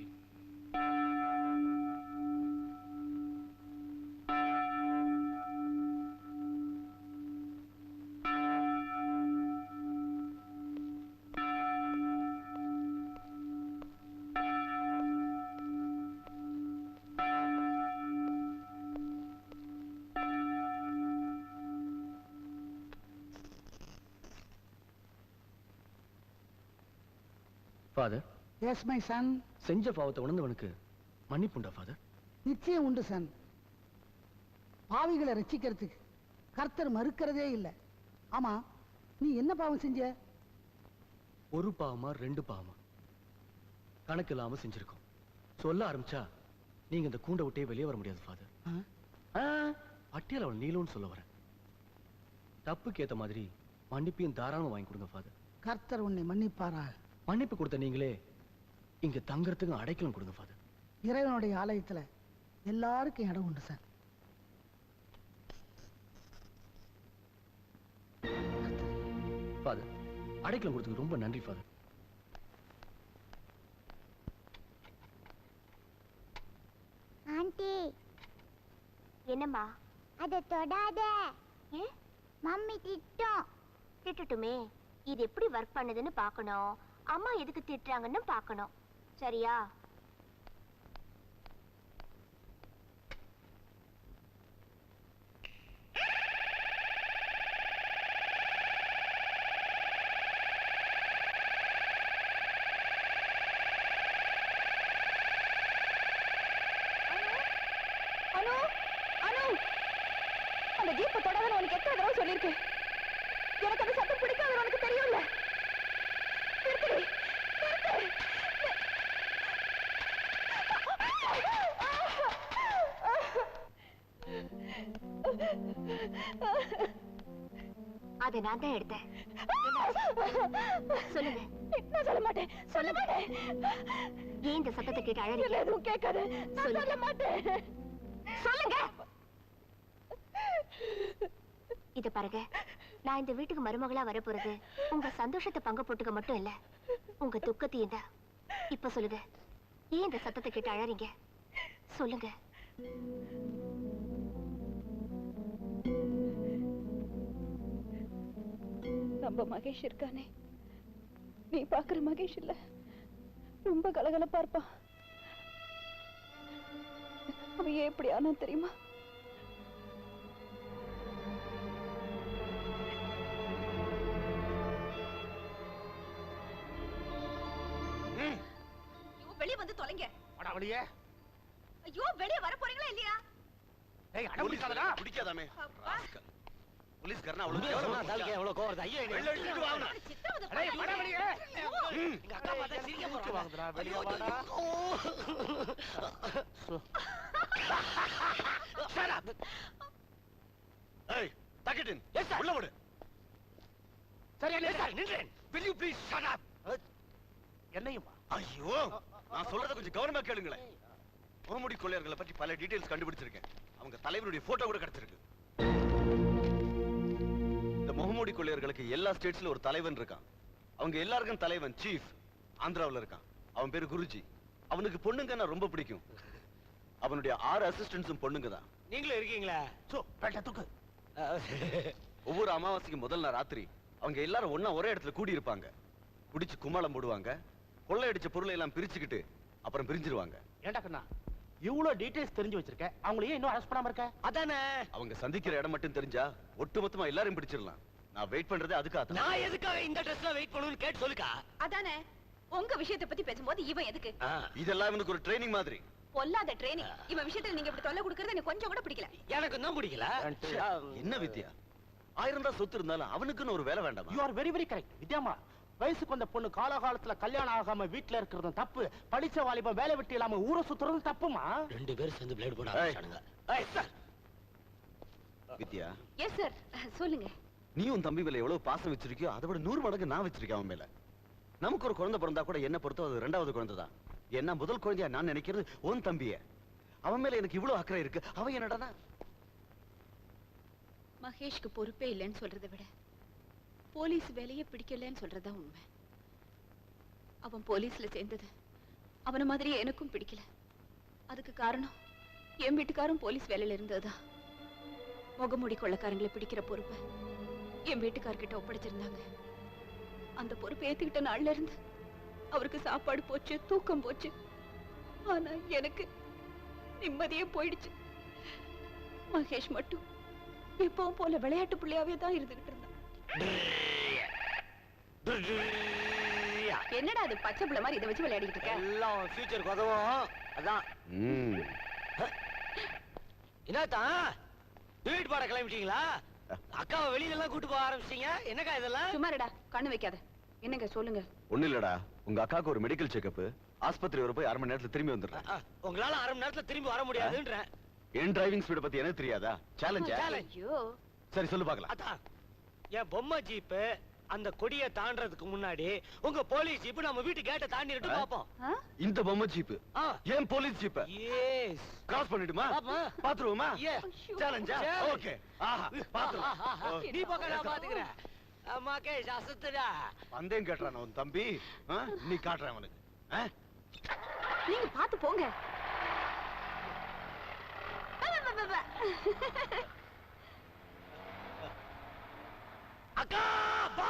Father, S my son. செஞ்ச பாவத்தை உணர்ந்தவனுக்கு மன்னிப்புண்டா ஃபாதர்? நிச்சயம் உண்டு சன். பாவிகளை ரட்சிக்கிறதுக்கு கர்த்தர் மறுக்கிறதே இல்லை. ஆமா, நீ என்ன பாவம் செஞ்ச? ஒரு பாவமா ரெண்டு பாவமா கணக்கு இல்லாம செஞ்சிருக்கோம். சொல்ல ஆரம்பிச்சா நீங்க இந்த கூண்டை விட்டே வெளியே வர முடியாது ஃபாதர். பட்டியல் அவள் நீளும்னு சொல்ல வரேன். தப்புக்கு ஏத்த மாதிரி மன்னிப்பையும் தாராளமா வாங்கி கொடுங்க ஃபாதர். கர்த்தர் உன்னை மன்னிப்பாரா? மன்னிப்பு கொடுத்த நீங்களே இங்க தங்கறதுக்கு அடைக்கலம் கொடுங்க ஃபாதர். இறைவனுடைய ஆலயத்துல எல்லாருக்கும் இடம் உண்டு சார். ஃபாதர், அடைக்கலம் கொடுத்ததுக்கு ரொம்ப நன்றி ஃபாதர். ஆண்டி, என்னம்மா? அத தொடாத. ஏன்? மம்மி திட்டும். திட்டட்டுமே. இது எப்படி ஒர்க் பண்ணுதுன்னு பார்க்கணும். அம்மா எதுக்கு திட்டுறாங்கன்னு பார்க்கணும். சரியா? அனு, அனு, அந்த ஜீப்பை தொடாதன்னு உனக்கு எத்தனை தடவை சொல்லியிருக்கேன். எனக்கு அந்த சத்தம் பிடிக்காது, உனக்கு தெரியும்ல. நிறுத்துடி, நிறுத்து. அதை நான் தான் எடுத்தேன். சொல்லுங்க. நான் சொல்ல மாட்டேன், சொல்ல மாட்டேன். ஏன் இந்த சத்தத்தை கேட்டு அழகு? இல்ல, எதுவும் கேட்காது. நான் சொல்ல மாட்டேன். சொல்லுங்க. இத பாருங்க, நான் இந்த வீட்டுக்கு மருமகளா வரப்போறது உங்க சந்தோஷத்தை பங்கு போட்டுக்க மட்டும் இல்ல, உங்க துக்கத்தையும் தான். இப்ப சொல்லுங்க, ஏன் இந்த சத்தத்தை கேட்டு அழறீங்க? சொல்லுங்க. நம்ம மகேஷ் இருக்கானே, நீ பாக்குற மகேஷ் இல்ல, ரொம்ப கலகலப்பா இருப்பான். அவன் ஏன் எப்படி ஆனா தெரியுமா? வெளியே வந்து தொலைங்க. வாடா வெளியே. ஐயோ, வெளியே வர போறீங்களா இல்லையா? ஏய், அட பிடிக்காதடா. பிடிக்காதாமே. போலீஸ்காரனா அவ்வளவு கேவலமா தால்கே எவ்வளவு கோவம் வருது. ஐயோ, வெளிய இழுத்து வாங்க. டேய், வாடா வெளியே. எங்க அக்கா பார்த்தா சிரிக்க போறாங்க. வாங்கடா வெளியே வாடா. Shut up. ஏய், டக் இட் இன். உள்ள விடு. சரியா நின்றேன். Will you please shut up? என்னையுமா? ஐயோ, நான் சொல்றத கொஞ்சம் கவனமா கேளுங்களேன். முகமூடி கொள்ளையர்களை பற்றி பல டீடைல்ஸ் கண்டுபிடிச்சிருக்கேன். அவங்க தலைவருடைய போட்டோ கூட கிடைச்சிருக்கு. இந்த முகமூடி கொள்ளையர்களுக்கு எல்லா ஸ்டேட்ஸ்ல ஒரு தலைவன் இருக்கான். அவங்க எல்லாருக்கும் தலைவன் சீஃப் ஆந்திராவுல இருக்கான். அவன் பேரு குருஜி. அவனுக்கு பொண்ணுங்கன்னா ரொம்ப பிடிக்கும். அவனுடைய 6 அசிஸ்டன்ட்ஸும் பொண்ணுங்க தான். நீங்களும் இருக்கீங்களா? ஒவ்வொரு அமாவாசைக்கு முதல் நாள் ராத்திரி அவங்க எல்லாரும் ஒண்ணா ஒரே இடத்துல கூடி இருப்பாங்க. குடிச்சு கும்மாளம் போடுவாங்க. கொள்ளையடிச்ச பொருளை எல்லாம் பிரிச்சுக்கிட்டு அப்புறம் பிரிஞ்சிருவாங்க. ஏண்டா கண்ணா, இவ்வளவு டீடைல்ஸ் தெரிஞ்சு வச்சிருக்க, அவங்களையே இன்னும் அரெஸ்ட் பண்ணாம இருக்க? அதானே. அவங்க சந்திக்கிற இடம் மட்டும் தெரிஞ்சா ஒட்டுமொத்தமா எல்லாரையும் பிடிச்சிடலாம். நான் வெயிட் பண்றதே அதுக்காக. நான் எதுக்காக இந்த ட்ரெஸ்ல வெயிட் பண்ணணும்னு கேட்டு சொல்லுக்கா. அதானே. உங்க விஷயத்தை பத்தி பேசும்போது இவன் எதுக்கு? இதெல்லாம் இவனுக்கு ஒரு ட்ரைனிங் மாதிரி. பொல்லாத ட்ரைனிங். இவன் விஷயத்துல நீங்க இப்படி தொல்லை கொடுக்கறது எனக்கு கொஞ்சம் கூட பிடிக்கல. எனக்கு தான் பிடிக்கல. என்ன வித்யா, 1000 தான் சொத்து இருந்தாலும் அவனுக்குன்னு ஒரு வேலை வேண்டாமா? You are very very correct வித்யாமா. வயசுக்கு வந்த பொண்ணு காலகாலத்துல கல்யாணம் ஆகாம வீட்டுல இருக்கிறது தப்பு. படிச்ச வாலிப வேலை விட்டு இல்லாம ஊரை சுத்துறது தப்புமா? 2 பேரும் சேர்ந்து பிளேட் போட ஆரம்பிச்சானுங்க. வித்யா. எஸ் சார், சொல்லுங்க. நீ உன் தம்பி மேல எவ்வளவு பாசம் வச்சிருக்கியோ அதை விட 100 மடங்கு நான் வச்சிருக்கேன் அவன் மேல. நமக்கு ஒரு குழந்தை பிறந்தா கூட என்ன பொறுத்தோ அது 2வது குழந்தை தான். என்ன முதல் குழந்தையா நான் நினைக்கிறது உன் தம்பிய. அவன் மேல எனக்கு இவ்வளவு அக்கறை இருக்கு. அவன் என்னடா மகேஷ்க்கு பொறுப்பே இல்லைன்னு சொல்றதை விட போலீஸ் வேலையை பிடிக்கலன்னு சொல்றதா உண்மை. அவன் போலீஸ்ல சேர்ந்தது அவன மாதிரியே எனக்கும் பிடிக்கல. அதுக்கு காரணம் என் வீட்டுக்காரும் போலீஸ் வேலையில இருந்ததுதான். முகமூடி கொள்ளைக்காரங்களை பிடிக்கிற பொறுப்பை என் வீட்டுக்காரர்கிட்ட ஒப்படைச்சிருந்தாங்க. அந்த பொறுப்பை ஏத்துக்கிட்ட நாள்ல இருந்து அவருக்கு சாப்பாடு போச்சு, தூக்கம் போச்சு. ஆனா எனக்கு நிம்மதியே போயிடுச்சு. மகேஷ் மட்டும் எப்பவும் போல விளையாட்டு பிள்ளையாவே தான் இருந்துகிட்டு இருந்தான். என்னடா அது பச்சை பிள்ளை மாதிரி இதை வச்சு விளையாடிட்டு இருக்க? எல்லாம் ஃபியூச்சருக்கு உதவும். அதான். என்னதான் வீட்டு பாட கிளம்பிட்டீங்களா? அக்காவை வெளியில எல்லாம் கூட்டு போக ஆரம்பிச்சீங்க. என்னக்கா இதெல்லாம்? சும்மாடா, கண்ணு வைக்காத. என்னங்க சொல்லுங்க. ஒண்ணு இல்லடா, உங்க அக்காவுக்கு ஒரு மெடிக்கல் செக்கப். ஆஸ்பத்திரி வர போய் 1/2 மணி நேரத்துல திரும்பி வந்துடுறேன். உங்களால 1/2 மணி நேரத்துல திரும்பி வர முடியாதுன்றேன். என் டிரைவிங் ஸ்பீட பத்தி எனக்கு தெரியாதா? சேலஞ்ச். சரி சொல்லு பார்க்கலாம். அதான் என் பொம்மை ஜீப்பு அந்த கொடியை தாண்டறதுக்கு முன்னாடி உங்க போலீஸ் ஜீப் நம்ம வீட்டு கேட்ட தாண்டிட்டு பாப்போம். இந்த பொம்மை ஜீப் ஏன் போலீஸ் ஜீப்? எஸ். கிராஸ் பண்ணிடுமா? பாத்துருவோமா? சேலஞ்சா? ஓகே. ஆஹா, பாத்துருவோம். நீ பக்கம் நான் பாத்துக்கறேன். மகேஷ் அசத்துடா. வந்தேன் கேட்றான் உன் தம்பி. நீ காட்றேன் அவனுக்கு. நீங்க பாத்து போங்க. அக்கா பா!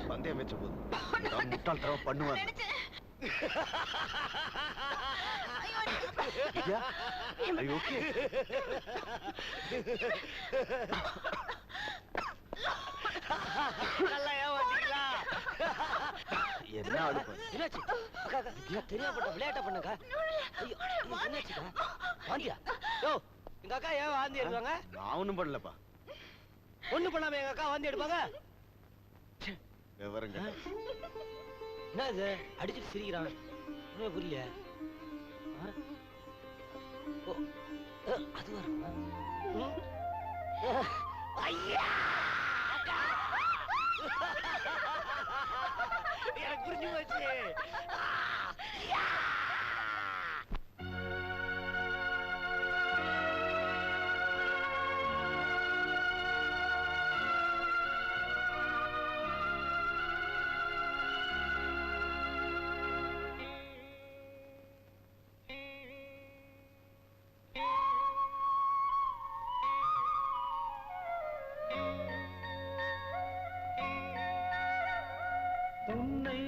பந்தயம் வச்ச போது முட்டாள் தரவ பண்ணுவான். ஓகே. நல்லா ஏமாத்தீங்களா? என்ன அழுப்பு? என்னாச்சு? அக்கா தெரியாம விளையாட்ட பண்ணுங்க. என்னாச்சுக்கா? வாந்தியா? யோ, எங்க அக்கா ஏன் வாந்தி எடுப்பாங்க? நான் ஒண்ணும் பண்ணலப்பா. ஒண்ணும் பண்ணாம எங்க அக்கா வாந்தி எடுப்பாங்க? விவரங்க. என்ன இது அடிச்சுட்டு சிரிக்கிறான்? என்ன புரியல? அது வரும். ஐயா! எனக்கு புரிஞ்சு போச்சு. உன்னை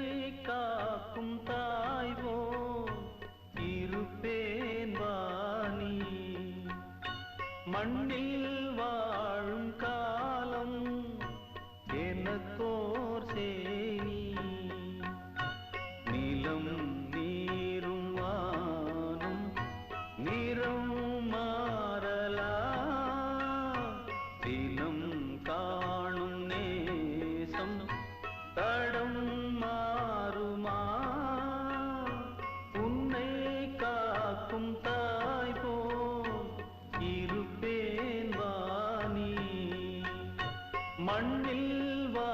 காக்கும் தாய்வோ இருப்பேன் வாணி, மண்ணில் வாழும் காலம் எனக்கோர் சேனி, நிலம் நீரும் வானும் நிறம் மாறலாம், தினம் காணும் நேசம் தடம் மாறுமா, உன்னை காக்கும் தாய் போல் இருப்பேன் வாணி, மண்ணில் வா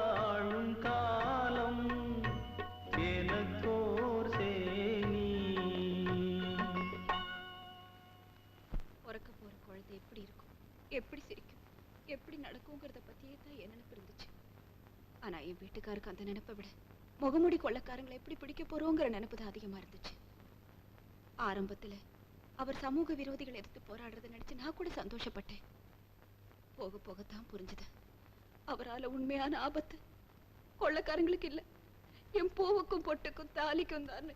எப்படி சிரிக்கும் எப்படி நடக்குங்கிறத பத்தியே தான் என் நினைப்பு இருந்துச்சு. ஆனா என் வீட்டுக்காருக்கு அந்த நினைப்பை விட முகமுடி கொள்ளக்காரங்களை எப்படி பிடிக்க போறோங்கிற நினைப்பு தான் அதிகமா இருந்துச்சு. ஆரம்பத்துல அவர் சமூக விரோதிகளை எதிர்த்து போராடுறதை நினைச்சு நான் கூட சந்தோஷப்பட்டேன். போக போகத்தான் புரிஞ்சுது அவரால உண்மையான ஆபத்து கொள்ளக்காரங்களுக்கு இல்ல, என் பூவுக்கும் பொட்டுக்கும் தாலிக்கும் தான்.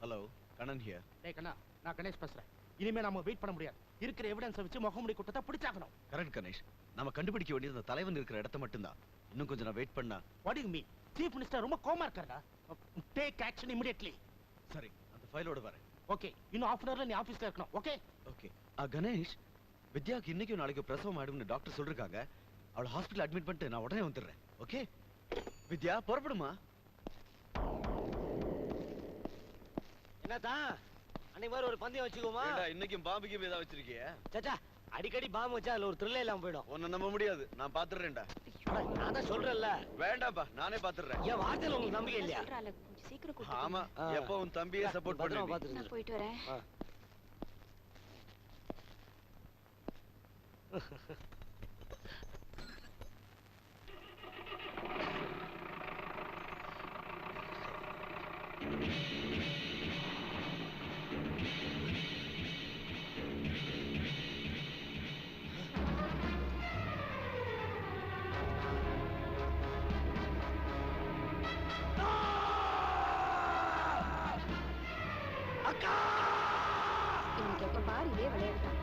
Hello, Kannan here. டேய் கண்ணா, நான் கணேஷ் பேசுறேன். இனிமே நாம வெயிட் பண்ண முடியாது. இருக்கிற எவிடன்ஸை வச்சு முகமுடி குற்றத்தை பிடிச்சாகணும். கரெக்ட் கணேஷ், நாம கண்டுபிடிக்க வேண்டியது அந்த தலைவன் இருக்கிற இடத்த மட்டும்தான். இன்னும் கொஞ்சம் நான் வெயிட் பண்ணா. What to you mean? Chief minister ரொம்ப கோமா இருக்காரா? Take action immediately. சரி, அந்த ஃபைலோட வரேன். ஓகே, இன்னும் half an hourல நீ ஆபீஸ்ல இருக்கணும். Okay okay. கணேஷ், வித்யாக்கு இன்னைக்கும் நாளைக்கு பிரசவம் ஆயிடும்னு டாக்டர் சொல்லிருக்காங்க. அவளை ஹாஸ்பிடல் அட்மிட் பண்ணிட்டு நான் உடனே வந்துடுறேன். ஓகே வித்யா, புறப்படுமா? என்னதான் அன்னைக்கு மாதிரி ஒரு பந்தயம் வச்சுக்கோமா? இன்னைக்கும் பாம்புக்கு ஏதாவது வச்சிருக்கிய? சச்சா, அடிக்கடி பாம்பு வச்சா அதுல ஒரு த்ரில்லே இல்லாம போயிடும். உன்னை நம்ப முடியாது, நான் பாத்துறேன்டா. நான் தான் சொல்றேன்ல. வேண்டாப்பா, நானே பாத்துறேன். என் வார்த்தையில உங்களுக்கு நம்பிக்கை இல்லையா? சீக்கிரம் ஆமா, எப்போ உன் தம்பியை சப்போர்ட் பண்ணுறேன். நான் போயிட்டு வரேன். இவனுக்கு எப்ப பாரு இதே விளையாடுதான்.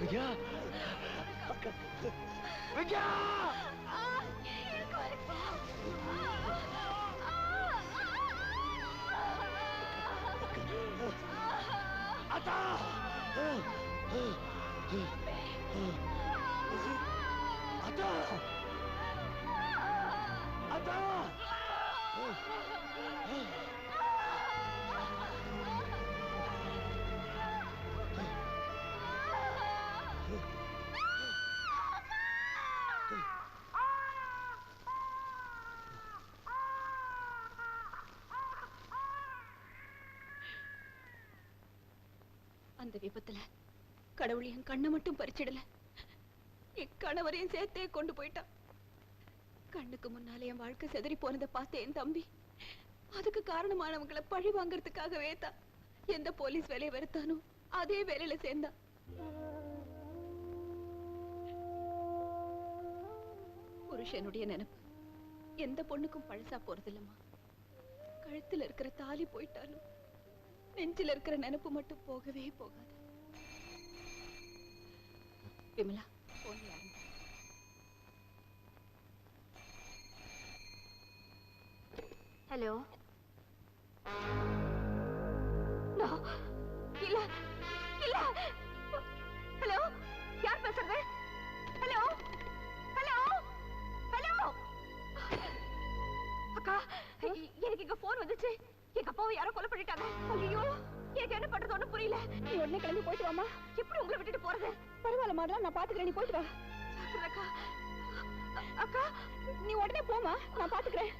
வித்யா, வித்யா, அத்தா, அத்தா, அத்தா. அந்த விபத்துல கடவுள் என் கண்ணை மட்டும் பறிச்சிடல, என் கணவரையும் சேர்த்தே கொண்டு போயிட்டான். கண்ணுக்கு முன்னாலே என் வாழ்க்கை செதறி போனதை பார்த்த என் தம்பி அதுக்கு காரணமானவங்களை பழி வாங்கறதுக்காகவே தான் எந்த போலீஸ் வேலையை வெறுத்தானோ அதே வேலையில சேர்ந்தான். புருஷனுடைய நினைப்பு எந்த பொண்ணுக்கும் பழசா போறதில்லம்மா. கழுத்துல இருக்கிற தாலி போயிட்டாலும் நெஞ்சில இருக்கிற நினைப்பு மட்டும் போகவே போகாது. விமலா, போன் யாருங்க? ஹலோ. இல்ல இல்ல. ஹலோ, யார் பேசுறது? Hello hello hello. அக்கா, எனக்கு இங்க போன் வந்துச்சு. எங்க அப்பாவை யாரோ கொலை பண்ணிட்டாங்க. ஐயோ, எனக்கு என்ன பண்றது ஒண்ணும் புரியல. நீ உடனே கிளம்பி போயிட்டு வாமா. எப்படி உங்களை விட்டுட்டு போறது? பரவாயில்ல மாடலாம், நான் பாத்துக்கிறேன். நீ போயிட்டு வா. அக்கா, அக்கா, நீ உடனே போமா, நான் பாத்துக்கிறேன்.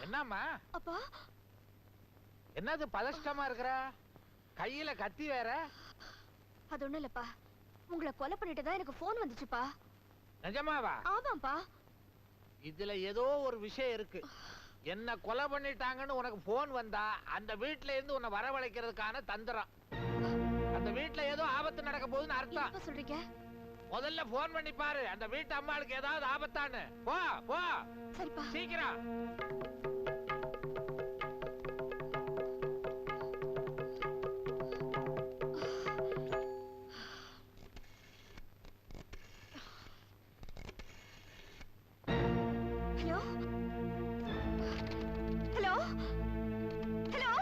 என்னம்மா? அப்பா என்னது பதஷ்டமா இருக்கிற? கையில கத்தி வேற? அது ஒண்ணும் இல்லப்பா, உங்களை கொலை பண்ணிட்டு தான் எனக்கு போன் வந்துச்சுப்பா. நிஜமாவா? ஆமாப்பா. இதுல ஏதோ ஒரு விஷயம் இருக்கு. என்ன கொலை பண்ணிட்டாங்கன்னு உனக்கு போன் வந்தா அந்த வீட்ல இருந்து உன்னை வரவழைக்கிறதுக்கான தந்திரம். அந்த வீட்ல ஏதோ ஆபத்து நடக்க போகுதுன்னு அர்த்தம். என்ன சொல்றீங்க? முதல்ல போன் பண்ணி பாரு, அந்த வீட்டு அம்மாளுக்கு ஏதாவது ஆபத்தான்னு. போ போ. சரிப்பா. சீக்கிரம். Hello hello hello.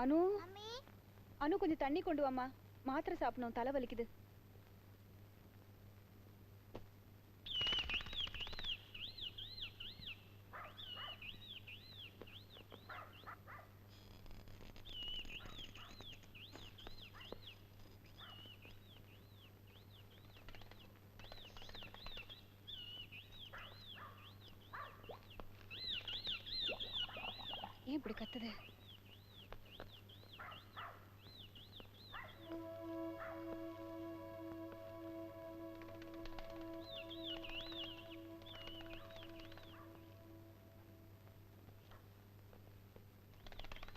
Anu Anu கொஞ்சம் தண்ணி கொண்டு வாமா, மாத்திரை சாப்பிடணும், தலை வலிக்குது. ஏன் இப்படி கத்துது?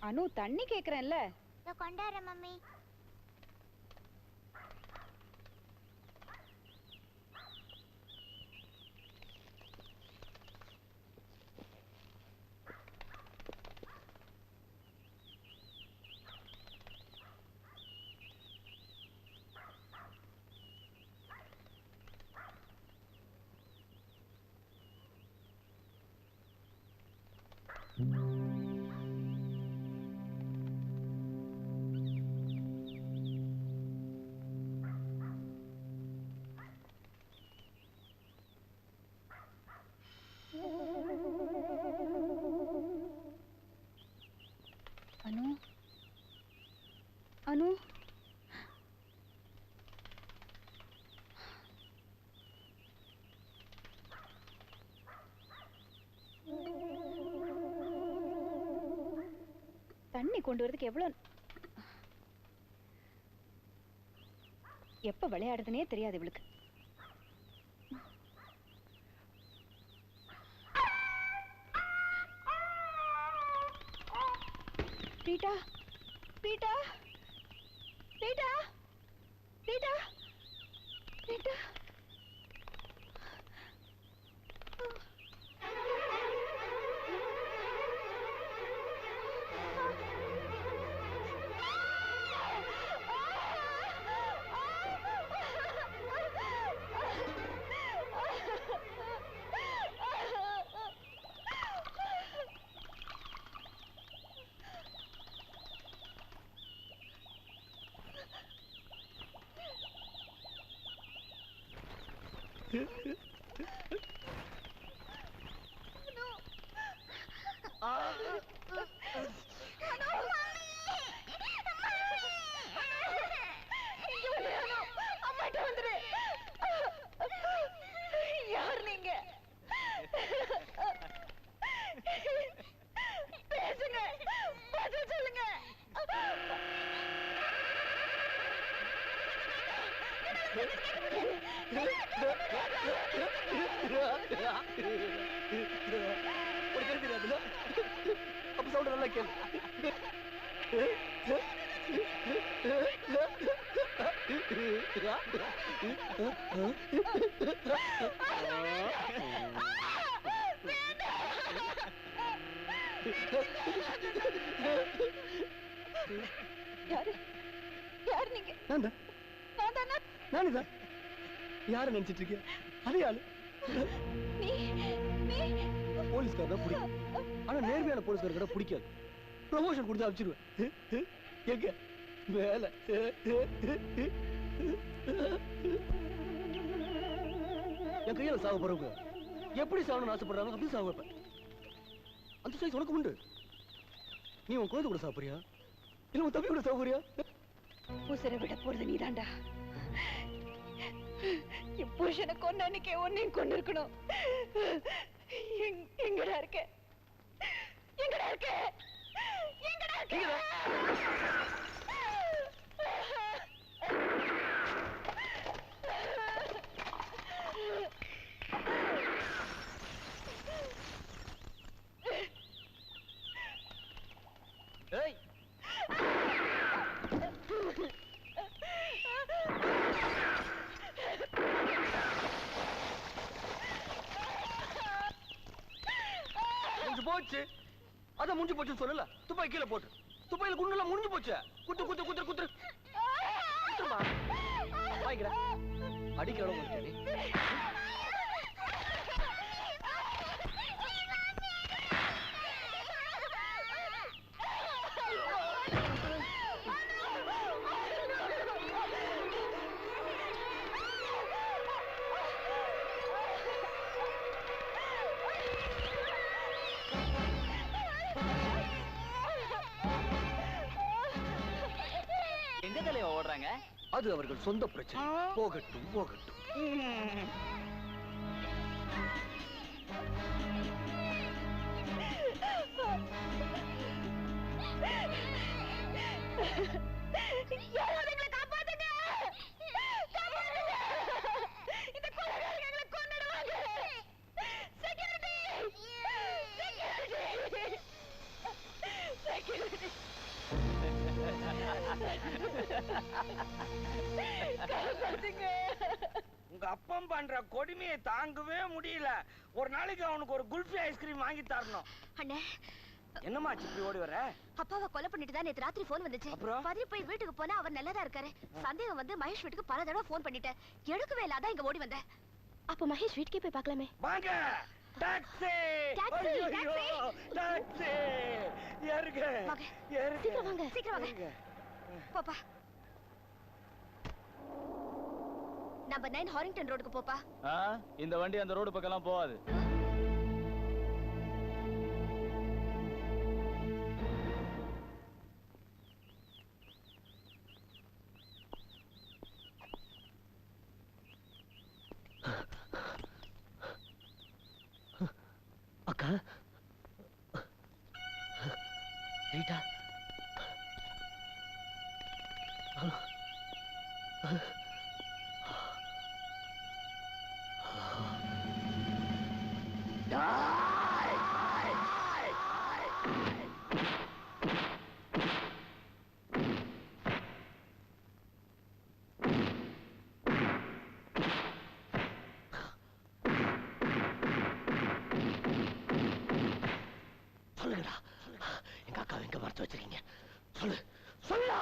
அனு தண்ணி கேக்குறேன்ல. கொண்டாடுறேன் மம்மி. அனு அனு தண்ணி கொண்டு வரதுக்கு எவ்வளவு எப்ப விளையாடுறதுனே தெரியாது இவளுக்கு. Beta beta beta beta beta. யார் நீங்க? பேசுங்க, பதில் சொல்லுங்க. உனக்கு தெரியாதுல்ல? அப்ப சவுண்ட் நல்லா கேளு. யாரு யார் நீங்க? நான் தான். நானுதான். யாரை நினைச்சிட்டு இருக்கேன்? அதே ஆளு. போலீஸ்கார தான் பிடிக்கும். ஆனா நேர்மையான போலீஸ்கார கூட பிடிக்காது. ப்ரமோஷன் கொடுத்து அனுப்பிச்சிடுவேன். எங்க வேலை? என் கையில சாக போறவங்க எப்படி சாகணும்னு ஆசைப்படுறாங்க அப்படி சாக வைப்பேன். சாய்ஸ் உனக்கு உண்டு. நீ உன் குழந்தை கூட சாப்பிடுறியா இல்ல உன் தம்பி கூட சாப்பிடுறியா? உசுரை விட போறது நீதான்டா. என் புருஷனை கொன்ன அன்னைக்கே உன்னையும் கொண்டு இருக்கணும். எங்கடா இருக்க? எங்கடா இருக்க? எங்கடா இருக்க? ஏய் முடிஞ்சு போச்சு. அதான் முடிஞ்சு போச்சுன்னு சொல்லல. துப்பாக்கி கீழே போட்டு துப்பாக்கில குண்டுலாம் முடிஞ்சு போச்சு. குத்து குத்து குத்துரு குத்துரு குத்துருமா வாங்கிக்கிற அடிக்கிற அளவு இருக்கு நீ. எங்க தலைவா ஓடுறாங்க? அது அவர்கள் சொந்த பிரச்சனை. போகட்டும் போகட்டும். யாராவது எங்களை காப்பாத்துங்க! காப்பாத்துங்க! இந்த கொலைகாரங்க எங்களை கொன்னுடுவாங்க! Security! Security! காப்பாத்துங்க! உங்க அப்பம் பண்ற கொடுமையை தாங்கவே முடியல. ஒரு நாளைக்கு அவனுக்கு ஒரு குல்ஃபி ஐஸ்கிரீம் வாங்கி தரணும். அண்ணே, என்னம்மா இப்படி ஓடி வர? அப்பாவை கொலை பண்ணிட்டு தான் நேத்து ராத்திரி போன் வந்துச்சு. பதறி போய் வீட்டுக்கு போனா அவர் நல்லதா இருக்காரு. சந்தேகம் வந்து மகேஷ் வீட்டுக்கு பல தடவை போன் பண்ணிட்டேன். எடுக்கவே இல்ல. அதான் இங்க ஓடி வந்தேன். அப்ப மகேஷ் வீட்டுக்கே போய் பார்க்கலாமே. வாங்க. டாக்ஸி! டாக்ஸி! ஐயோ! டாக்ஸி! ஏறுங்க. ஏறுங்க. சீக்கிரம் வாங்க. சீக்கிரம் வாங்க. போப்பா. நம்பர் 9 ஹாரிங்டன் ரோடுக்கு போப்பா. இந்த வண்டி அந்த ரோடு பக்கம்லாம் போகாது. அக்கா ரீட்டா சொல்லுங்கடா, எங்க அக்கா எங்க மறைச்சு வச்சிருக்கீங்க? சொல்லு சொல்லா.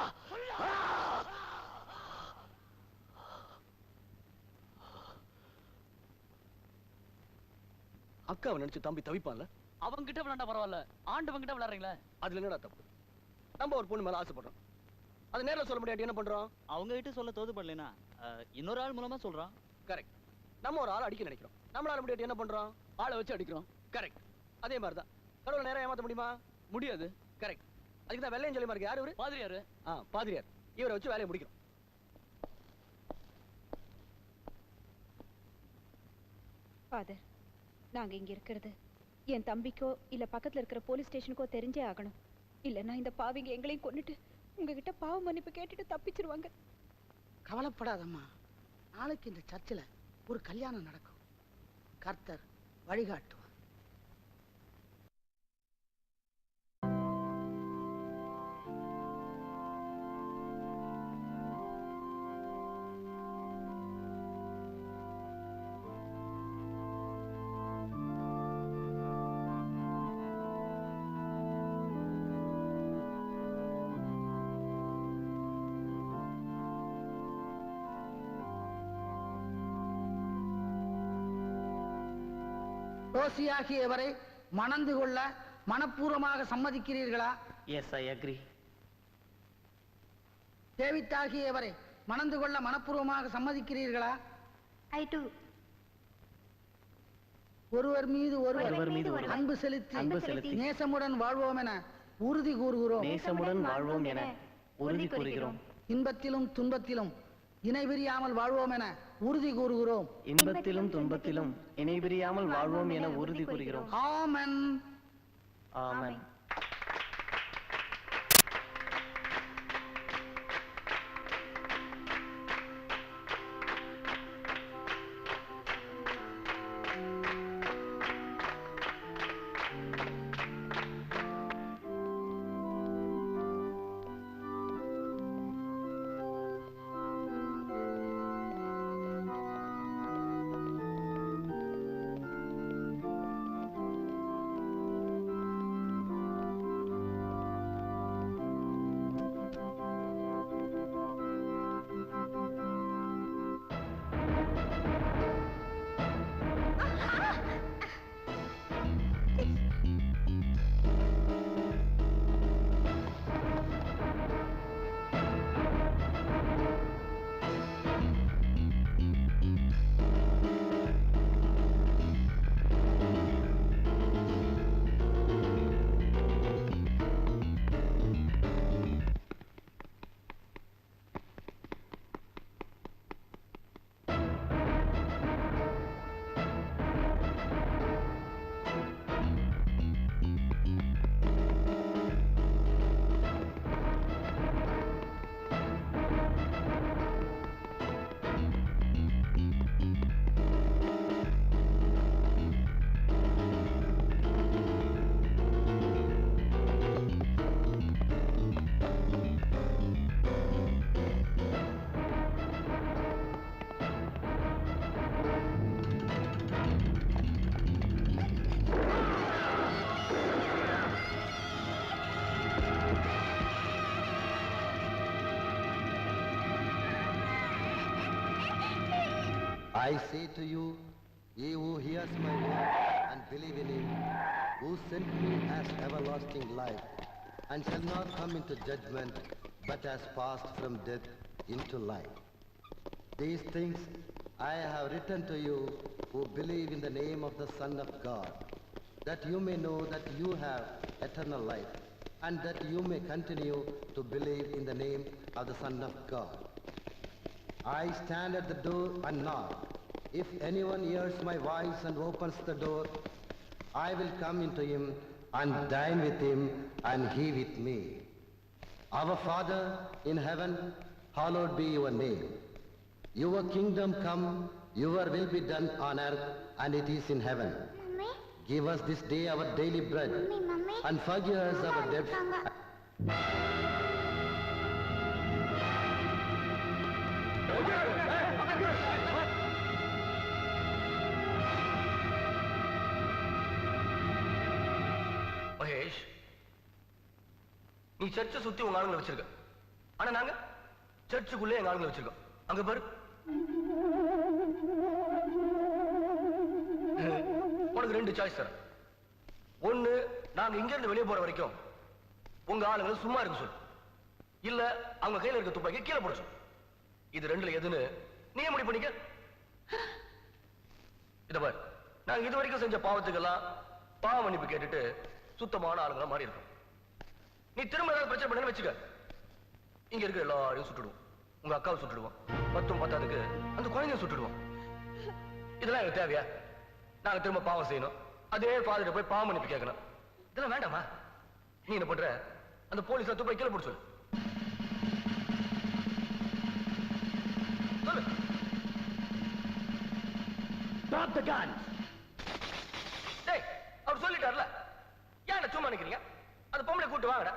அக்காவை நினைச்சு தம்பி தவிப்பான்ல. அவங்க கிட்ட விளையாண்டா பரவாயில்ல, ஆண்டவங்க கிட்ட விளையாடுறீங்களா? அதுல என்னடா தப்பு? நம்ம ஒரு பொண்ணு மேல ஆசைப்படுறோம், அது நேரில் சொல்ல முடியாது. என்ன பண்றோம்? அவங்க கிட்ட சொல்ல தோது பண்ணலனா இன்னொரு ஆள் மூலமா சொல்றான். கரெக்ட். நம்ம ஒரு ஆள் அடிக்க நினைக்கிறோம், நம்மளால முடியாது. என்ன பண்றோம்? ஆளை வச்சு அடிக்கிறோம். கரெக்ட். அதே மாதிரி தான் கடவுளை நேரம் ஏமாத்த முடியுமா? முடியாது. கரெக்ட். அதுக்கு தான் வெள்ளையன் சொல்லி மாதிரி யாரு? இவரு பாதிரியாரு. பாதிரியார். இவரை வச்சு வேலையை முடிக்கிறோம். ஃபாதர், நாங்க இங்க இருக்கிறது என் தம்பிக்கோ இல்ல பக்கத்துல இருக்கிற போலீஸ் ஸ்டேஷனுக்கோ தெரிஞ்சே ஆகணும். இல்லன்னா இந்த பாவிங்க எங்களையும் கொன்னுட்டு உங்ககிட்ட பாவ மன்னிப்பு கேட்டுட்டு தப்பிச்சிருவாங்க. கவலைப்படாதம்மா, நாளைக்கு இந்த சர்ச்சில் ஒரு கல்யாணம் நடக்கும். கர்த்தர் வழிகாட்டுவார். ரோசியாகியவரை மணந்து கொள்ள மனப்பூர்வமாக சம்மதிக்கிறீர்களா? S, I agree. டேவிட்டாகியவரை மணந்து கொள்ள மனப்பூர்வமாக சம்மதிக்கிறீர்களா? ஐ டு. ஒருவர் மீது ஒருவர் அன்பு செலுத்தி நேசமுடன் வாழ்வோம் என உறுதி கூறுகிறோம். இன்பத்திலும் துன்பத்திலும் இணை பிரியாமல் வாழ்வோம் என உறுதி கூறுகிறோம். ஆமென். I say to you, ye who hears my word and believe in him, who sent me as everlasting life, and shall not come into judgment, but has passed from death into life. These things I have written to you who believe in the name of the Son of God, that you may know that you have eternal life, and that you may continue to believe in the name of the Son of God. I stand at the door and knock. If anyone hears my voice and opens the door, I will come into him and dine with him and he with me. Our Father in heaven, hallowed be your name. Your kingdom come, your will be done on earth and it is in heaven. Mommy? Give us this day our daily bread and forgive us our debts. Mahesh, நீ சர்ச்சை சுத்தி உங்க ஆளுங்களை வச்சிருக்க, ஆனா நாங்க சர்ச்சுக்குள்ளே எங்க ஆளுங்களை வச்சிருக்கோம். அங்க பாரு, உனக்கு ரெண்டு சாய்ஸ் தரேன். ஒண்ணு, நாங்க இங்க இருந்து வெளியே போற வரைக்கும் உங்க ஆளுங்களை சும்மா இருக்க சொல்லு, இல்ல அவங்க கையில இருக்க துப்பாக்கி கீழே போட சொல்லு. இது ரெண்டுல எதுன்னு நீயே முடிவு பண்ணிக்க. இத பாரு, நாங்க இது வரைக்கும் செஞ்ச பாவத்துக்கெல்லாம் பாவ மன்னிப்பு கேட்டுட்டு சுத்தமான ஆளுங்களா மாறி இருக்கோம். நீ திரும்ப ஏதாவது பிரச்சனை பண்ணு வச்சுக்க, இங்க இருக்க எல்லாரையும் சுட்டுடுவோம். உங்க அக்காவை சுட்டுடுவோம், 10-10 அந்த குழந்தைய சுட்டுடுவோம். இதெல்லாம் எனக்கு தேவையா? நாங்க திரும்ப பாவம் செய்யணும், அதே ஃபாதர்ட்ட போய் பாவ மன்னிப்பு கேட்கணும். இதெல்லாம் வேண்டாமா? நீ என்ன பண்ற? அந்த போலீஸ் துப்பாக்கி கீழே போட சொல்லு. சொல்லு. Drop the guns. டேய், அவர் சொல்லிட்டார்ல, ஏன் சும்மா நிக்கிறீங்க? அந்த பொம்பளை கூட்டு வாங்கடா.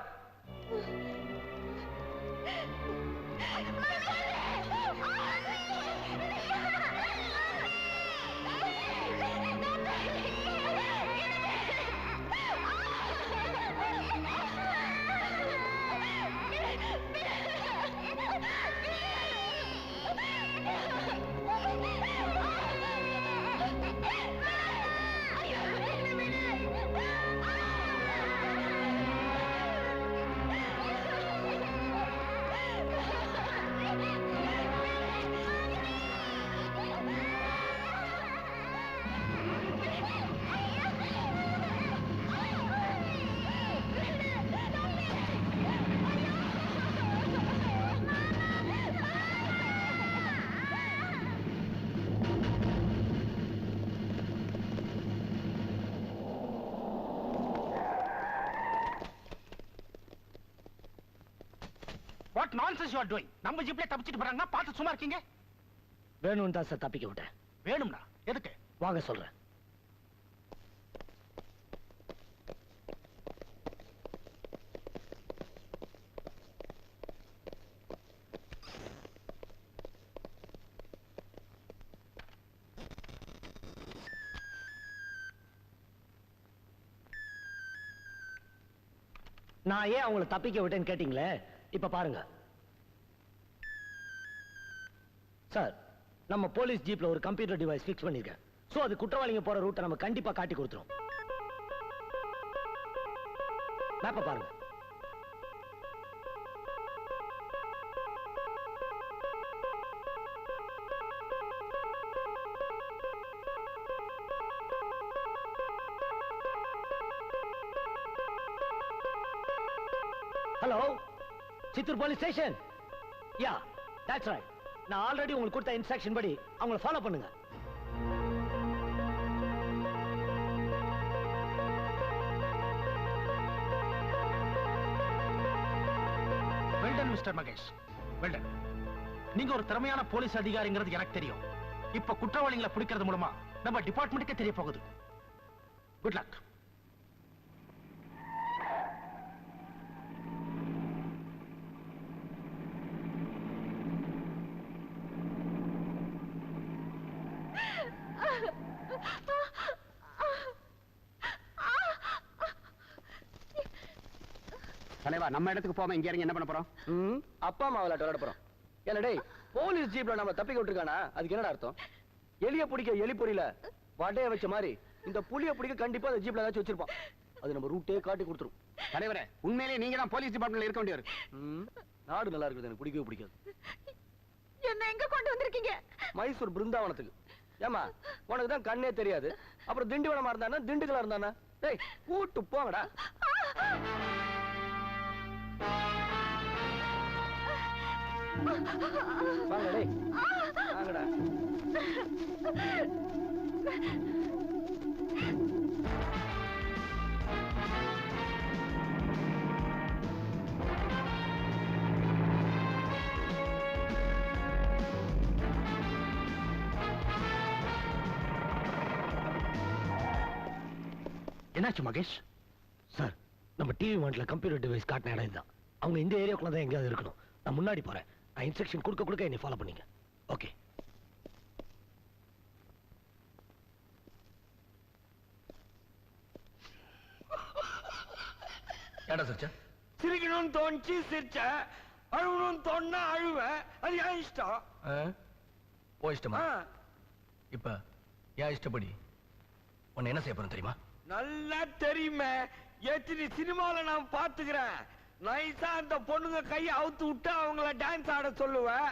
nonsense you are doing? நம்ம ஜீப்ல தப்பிச்சிட்டு போறாங்க, பார்த்து சும்மா இருக்கீங்க? வேணும்னு தான் சார் தப்பிக்க விட்டேன். வேணும்னா எதுக்கு? வாங்க சொல்றேன். நான் ஏன் அவங்களை தப்பிக்க விட்டேன்னு கேட்டீங்களே, இப்ப பாருங்க சார். நம்ம போலீஸ் ஜீப்ல ஒரு கம்ப்யூட்டர் டிவைஸ் ஃபிக்ஸ் பண்ணிருக்கேன். சோ அது குற்றவாளிங்க போற ரூட்டை நம்ம கண்டிப்பா காட்டி கொடுத்துரும். மேப்ப பாருங்க. Hello, Chittoor police station. Yeah, that's right. நான் ஆல்ரெடி உங்களுக்கு கொடுத்த இன்ஸ்ட்ரக்ஷன் படி அவங்களை ஃபாலோ பண்ணுங்க. Well done mister Mahesh, well done. நீங்க ஒரு திறமையான போலீஸ் அதிகாரிங்கிறது எனக்கு தெரியும். இப்ப குற்றவாளிகளை பிடிக்கிறது மூலமா நம்ம டிபார்ட்மெண்ட்டுக்கே தெரிய போகுது. Good luck. தலைவா, நம்ம இடத்துக்கு போகாம இங்க இறங்கி என்ன பண்ண போறோம்? அப்பா அம்மா விளையாட்டு விளையாட போறோம். ஏன்னா டேய், போலீஸ் ஜீப்ல நம்ம தப்பிக்க விட்டுருக்கானா, அதுக்கு என்னடா அர்த்தம்? எலிய பிடிக்க எலி பொறியில வடைய வச்ச மாதிரி இந்த புலிய பிடிக்க கண்டிப்பா அந்த ஜீப்ல ஏதாச்சும் வச்சிருப்பான். அது நம்ம ரூட்டே காட்டி கொடுத்துரும். தலைவரே, உண்மையிலேயே நீங்க தான் போலீஸ் டிபார்ட்மெண்ட்ல இருக்க வேண்டியவர். நாடு நல்லா இருக்குது, எனக்கு பிடிக்கவே பிடிக்காது. என்ன எங்க கொண்டு வந்திருக்கீங்க? மைசூர் பிருந்தாவனத்துக்கு. ஏமா, உனக்கு தான் கண்ணே தெரியாது. அப்புறம் திண்டிவனமா இருந்தானா திண்டுக்கலா இருந்தானா? டேய், கூட்டு போங்கடா. வாங்க டேய், வாங்கடா. என்னாச்சு மகேஷ்? சார், நம்ம டிவி மாட்ல கம்ப்யூட்டர் டிவைஸ் காட்டின இடம் இதுதான். அவங்க இந்த ஏரியாக்குள்ள தான் எங்கேயாவது இருக்கணும். நான் முன்னாடி போறேன். நான் இன்ஸ்ட்ரக்ஷன் கொடுக்க என்னை ஃபாலோ பண்ணீங்க. ஓகே. ஏடா சிரிச்ச? சிரிக்கணும்னு தோணுச்சு சிரிச்ச, அழுவணும்னு தோணுனா அழுவேன். அது என் இஷ்டம். ஓ இஷ்டமா? இப்ப என் இஷ்டப்படி உன்னை என்ன செய்ய போறேன் தெரியுமா? நல்லா தெரியுமே. எத்தனை சினிமால நான் பாத்துக்கிறேன். நைஸா அந்த பொண்ணுங்க கையை அவுத்து விட்டு அவங்கள டான்ஸ் ஆட சொல்லுவேன்.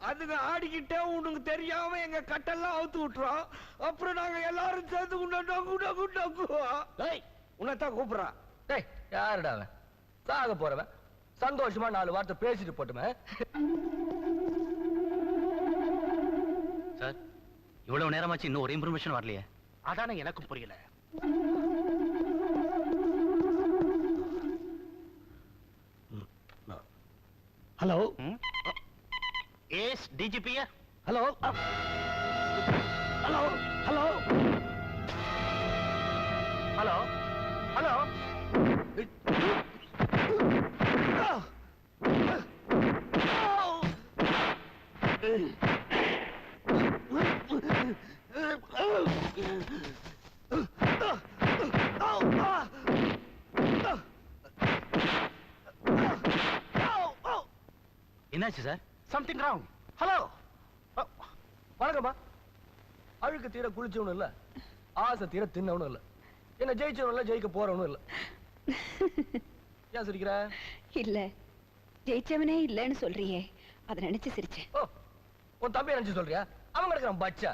அதுங்க ஆடிக்கிட்டே உனக்கு தெரியாம எங்க கட்டெல்லாம் அவுத்து விட்டுறோம். அப்புறம் நாங்க எல்லாரும் சேர்ந்து உன்னதான் கூப்பிடுறான். டேய், யாருடா அவன்? சாக போறவன். சந்தோஷமா 4 வார்த்தை பேசிட்டு போட்டுமே. சார், இவ்வளவு நேரமாச்சு இன்னும் ஒரு இன்ஃபர்மேஷன் வரலையே. அதானே எனக்கும் புரியல. Hello. Yes DGP. Hello. Hello. Hello. Hello. Hello. என்னாச்சு சார்? Something wrong. ஹலோ. வணக்கம்மா. அழுக்கு தீர குளிச்சவனும் இல்ல, ஆசை தீர தின்னவனும் இல்ல, என்ன ஜெயிச்சவனும் இல்ல, ஜெயிக்க போறவனும் இல்ல. ஏன் சிரிக்கிற? இல்ல, ஜெயிச்சவனே இல்லன்னு சொல்றியே, அத நினைச்சு சிரிச்சேன். ஓ, உன் தம்பியை நினைச்சு சொல்றியா? அவன் கிடக்குறான் பச்சா.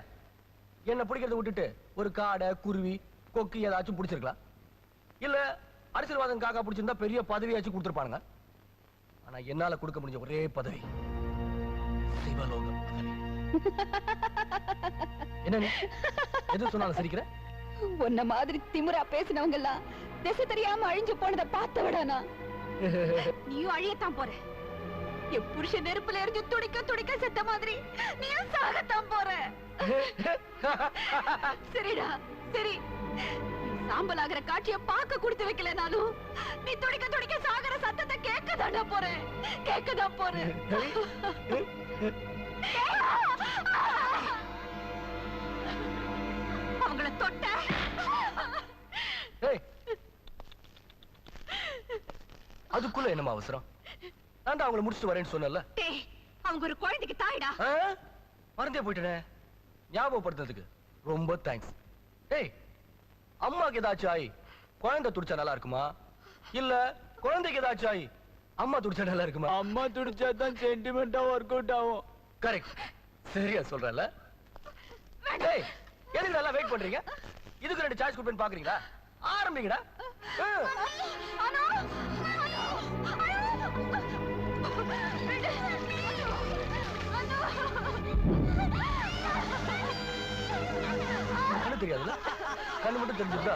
என்ன பிடிக்கிறத விட்டுட்டு ஒரு காடை, குருவி, கொக்கு ஏதாச்சும் பிடிச்சிருக்கலாம். இல்ல அரசியல்வாதம் காக்கா பிடிச்சிருந்தா பெரிய பதவியாச்சும் கொடுத்துருப்பானுங்க. ஆனா என்னால கொடுக்க முடிஞ்ச ஒரே பதவி சிவலோக பதவி. என்ன எது சொன்னாலும் சிரிக்கிற? உன்ன மாதிரி திமிரா பேசினவங்க எல்லாம் திசை தெரியாம அழிஞ்சு போனதை பார்த்த விடானா? நீயும் அழியத்தான் போற. என் புருஷன் நெருப்புல எரிஞ்சு துடிக்க துடிக்க செத்த மாதிரி நீயும் சாகத்தான் போற. சரிடா சரி, சாம்பல் ஆகிற காட்சிய பார்க்க கொடுத்து வைக்கலனாலும் நீ துடிக்க துடிக்க சாகர சத்தத்தை கேட்கதாண்டா போறேன், கேட்கதான் போறேன். அவங்கள தொட்ட அதுக்குள்ள என்னமா அவசரம்? நான் அவங்கள முடிச்சுட்டு வரேன்னு சொன்னல. அவங்க ஒரு குழந்தைக்கு தாய்டா. மறந்தே போயிட்டேனே, ஞாபகப்படுத்துறதுக்கு ரொம்ப தேங்க்ஸ். டேய், அம்மாக்கு ஏதாச்சும் ஆயி குழந்தை துடிச்சா நல்லா இருக்குமா, இல்ல குழந்தைக்கு ஏதாச்சும் ஆயி அம்மா துடிச்சா நல்லா இருக்குமா? அம்மா துடிச்சா தான் சென்டிமெண்டா ஒர்க் அவுட் ஆகும். கரெக்ட், சரியா சொல்றல. டேய், எதுக்கு நல்லா வெயிட் பண்றீங்க? இதுக்கு 2 சாய்ஸ் கொடுப்பேன்னு பாக்குறீங்களா? ஆரம்பிங்கடா. கண்ணு தெரியாதுல்ல, கண்ணு மட்டும் தெரிஞ்சுட்டா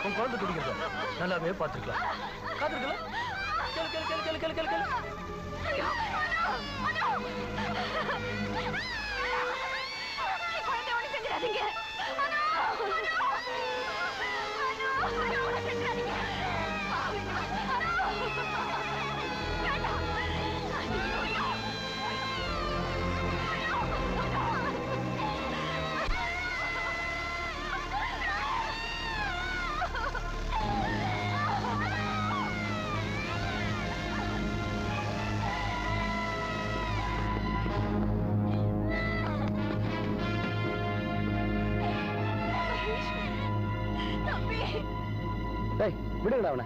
உன் குழந்தை துடிக்கிறது நல்லாவே பார்த்துருக்கலாம். காத்திருக்கலாம். கேளு கேளு கேளு கேளு கேளு கேளு. குழந்தை ஒண்ணு செஞ்சிடாதீங்க. டேய், விடுங்கடா அவனை.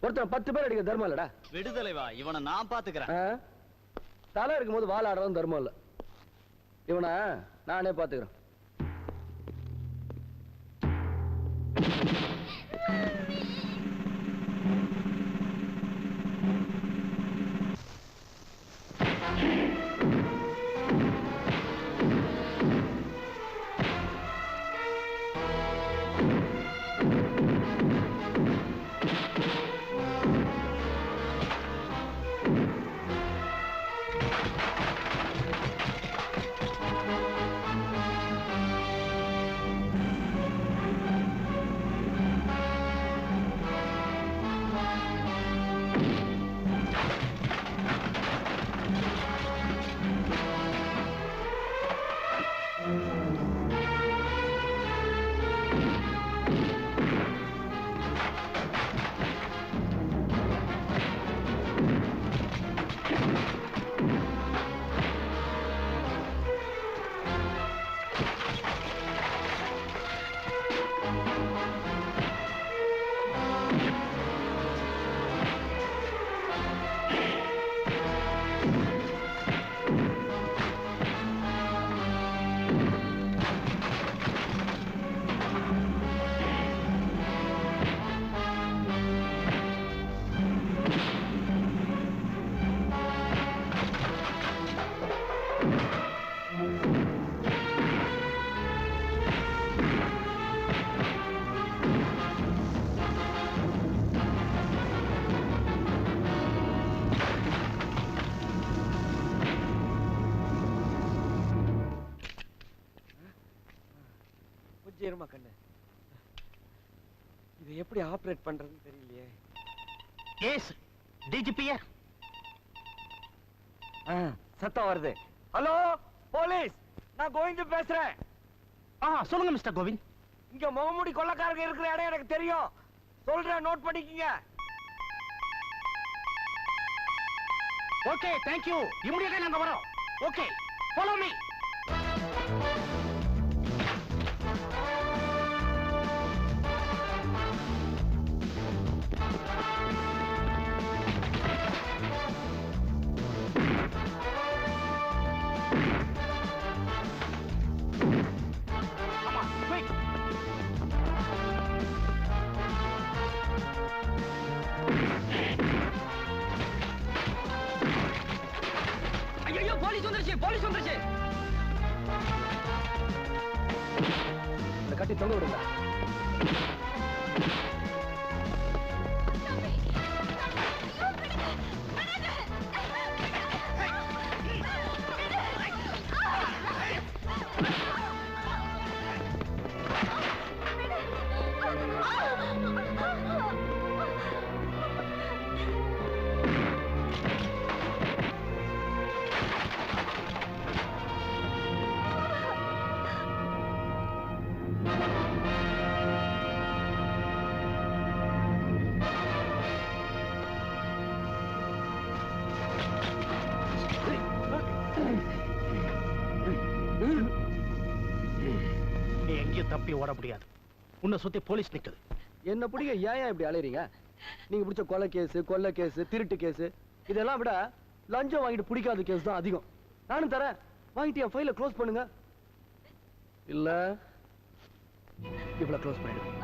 ஒருத்தன் 10 பேர் அடிக்க தர்மம் இல்லடா. விடுதலைவா, இவனை நான் பாத்துக்கிறேன். தலை இருக்கும்போது வாழ ஆடுறதும் தர்மம் இல்ல. இவனை நானே பாத்துக்கிறேன். இருமா கண்ணு, இது எப்படி ஆபரேட் பண்றதுன்னு தெரியலையே. எஸ் டிஜிபிஆர். சத்தம் வருது. ஹலோ போலீஸ், நான் கோவிந்த் பேசுறேன். சொல்லுங்க மிஸ்டர் கோவிந்த். இங்க முகமூடி கொள்ளக்காரங்க இருக்கிற இடம் எனக்கு தெரியும், சொல்றேன், நோட் பண்ணிக்கங்க. Okay, thank you. இமிடியேட்டா நாங்க வரோம். Okay, follow me. ஐயோ, போலீஸ் வந்துருச்சு, போலீஸ் வந்துருச்சு. கட்டி தொங்க விடுங்க. நீ எங்கேயும் தப்பி ஓட முடியாது. உன்னை சுத்தி போலீஸ் நிக்குது. என்ன பிடிக்க ஏன் இப்படி அலையறீங்க? நீங்க பிடிச்ச கொலை கேஸ், கொள்ளை கேஸ், திருட்டு கேஸ் இதெல்லாம் விட லஞ்சம் வாங்கிட்டு பிடிக்காத கேஸ் தான் அதிகம். நானும் தரேன், வாங்கிட்டு என் ஃபைலை க்ளோஸ் பண்ணுங்க. இல்ல இவ்வளவு க்ளோஸ் பண்ணிடுவேன்.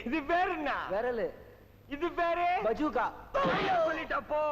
இது பேரு என்ன? விரலு. இது பேரு பஜூகா. சொல்லிட்டப்போ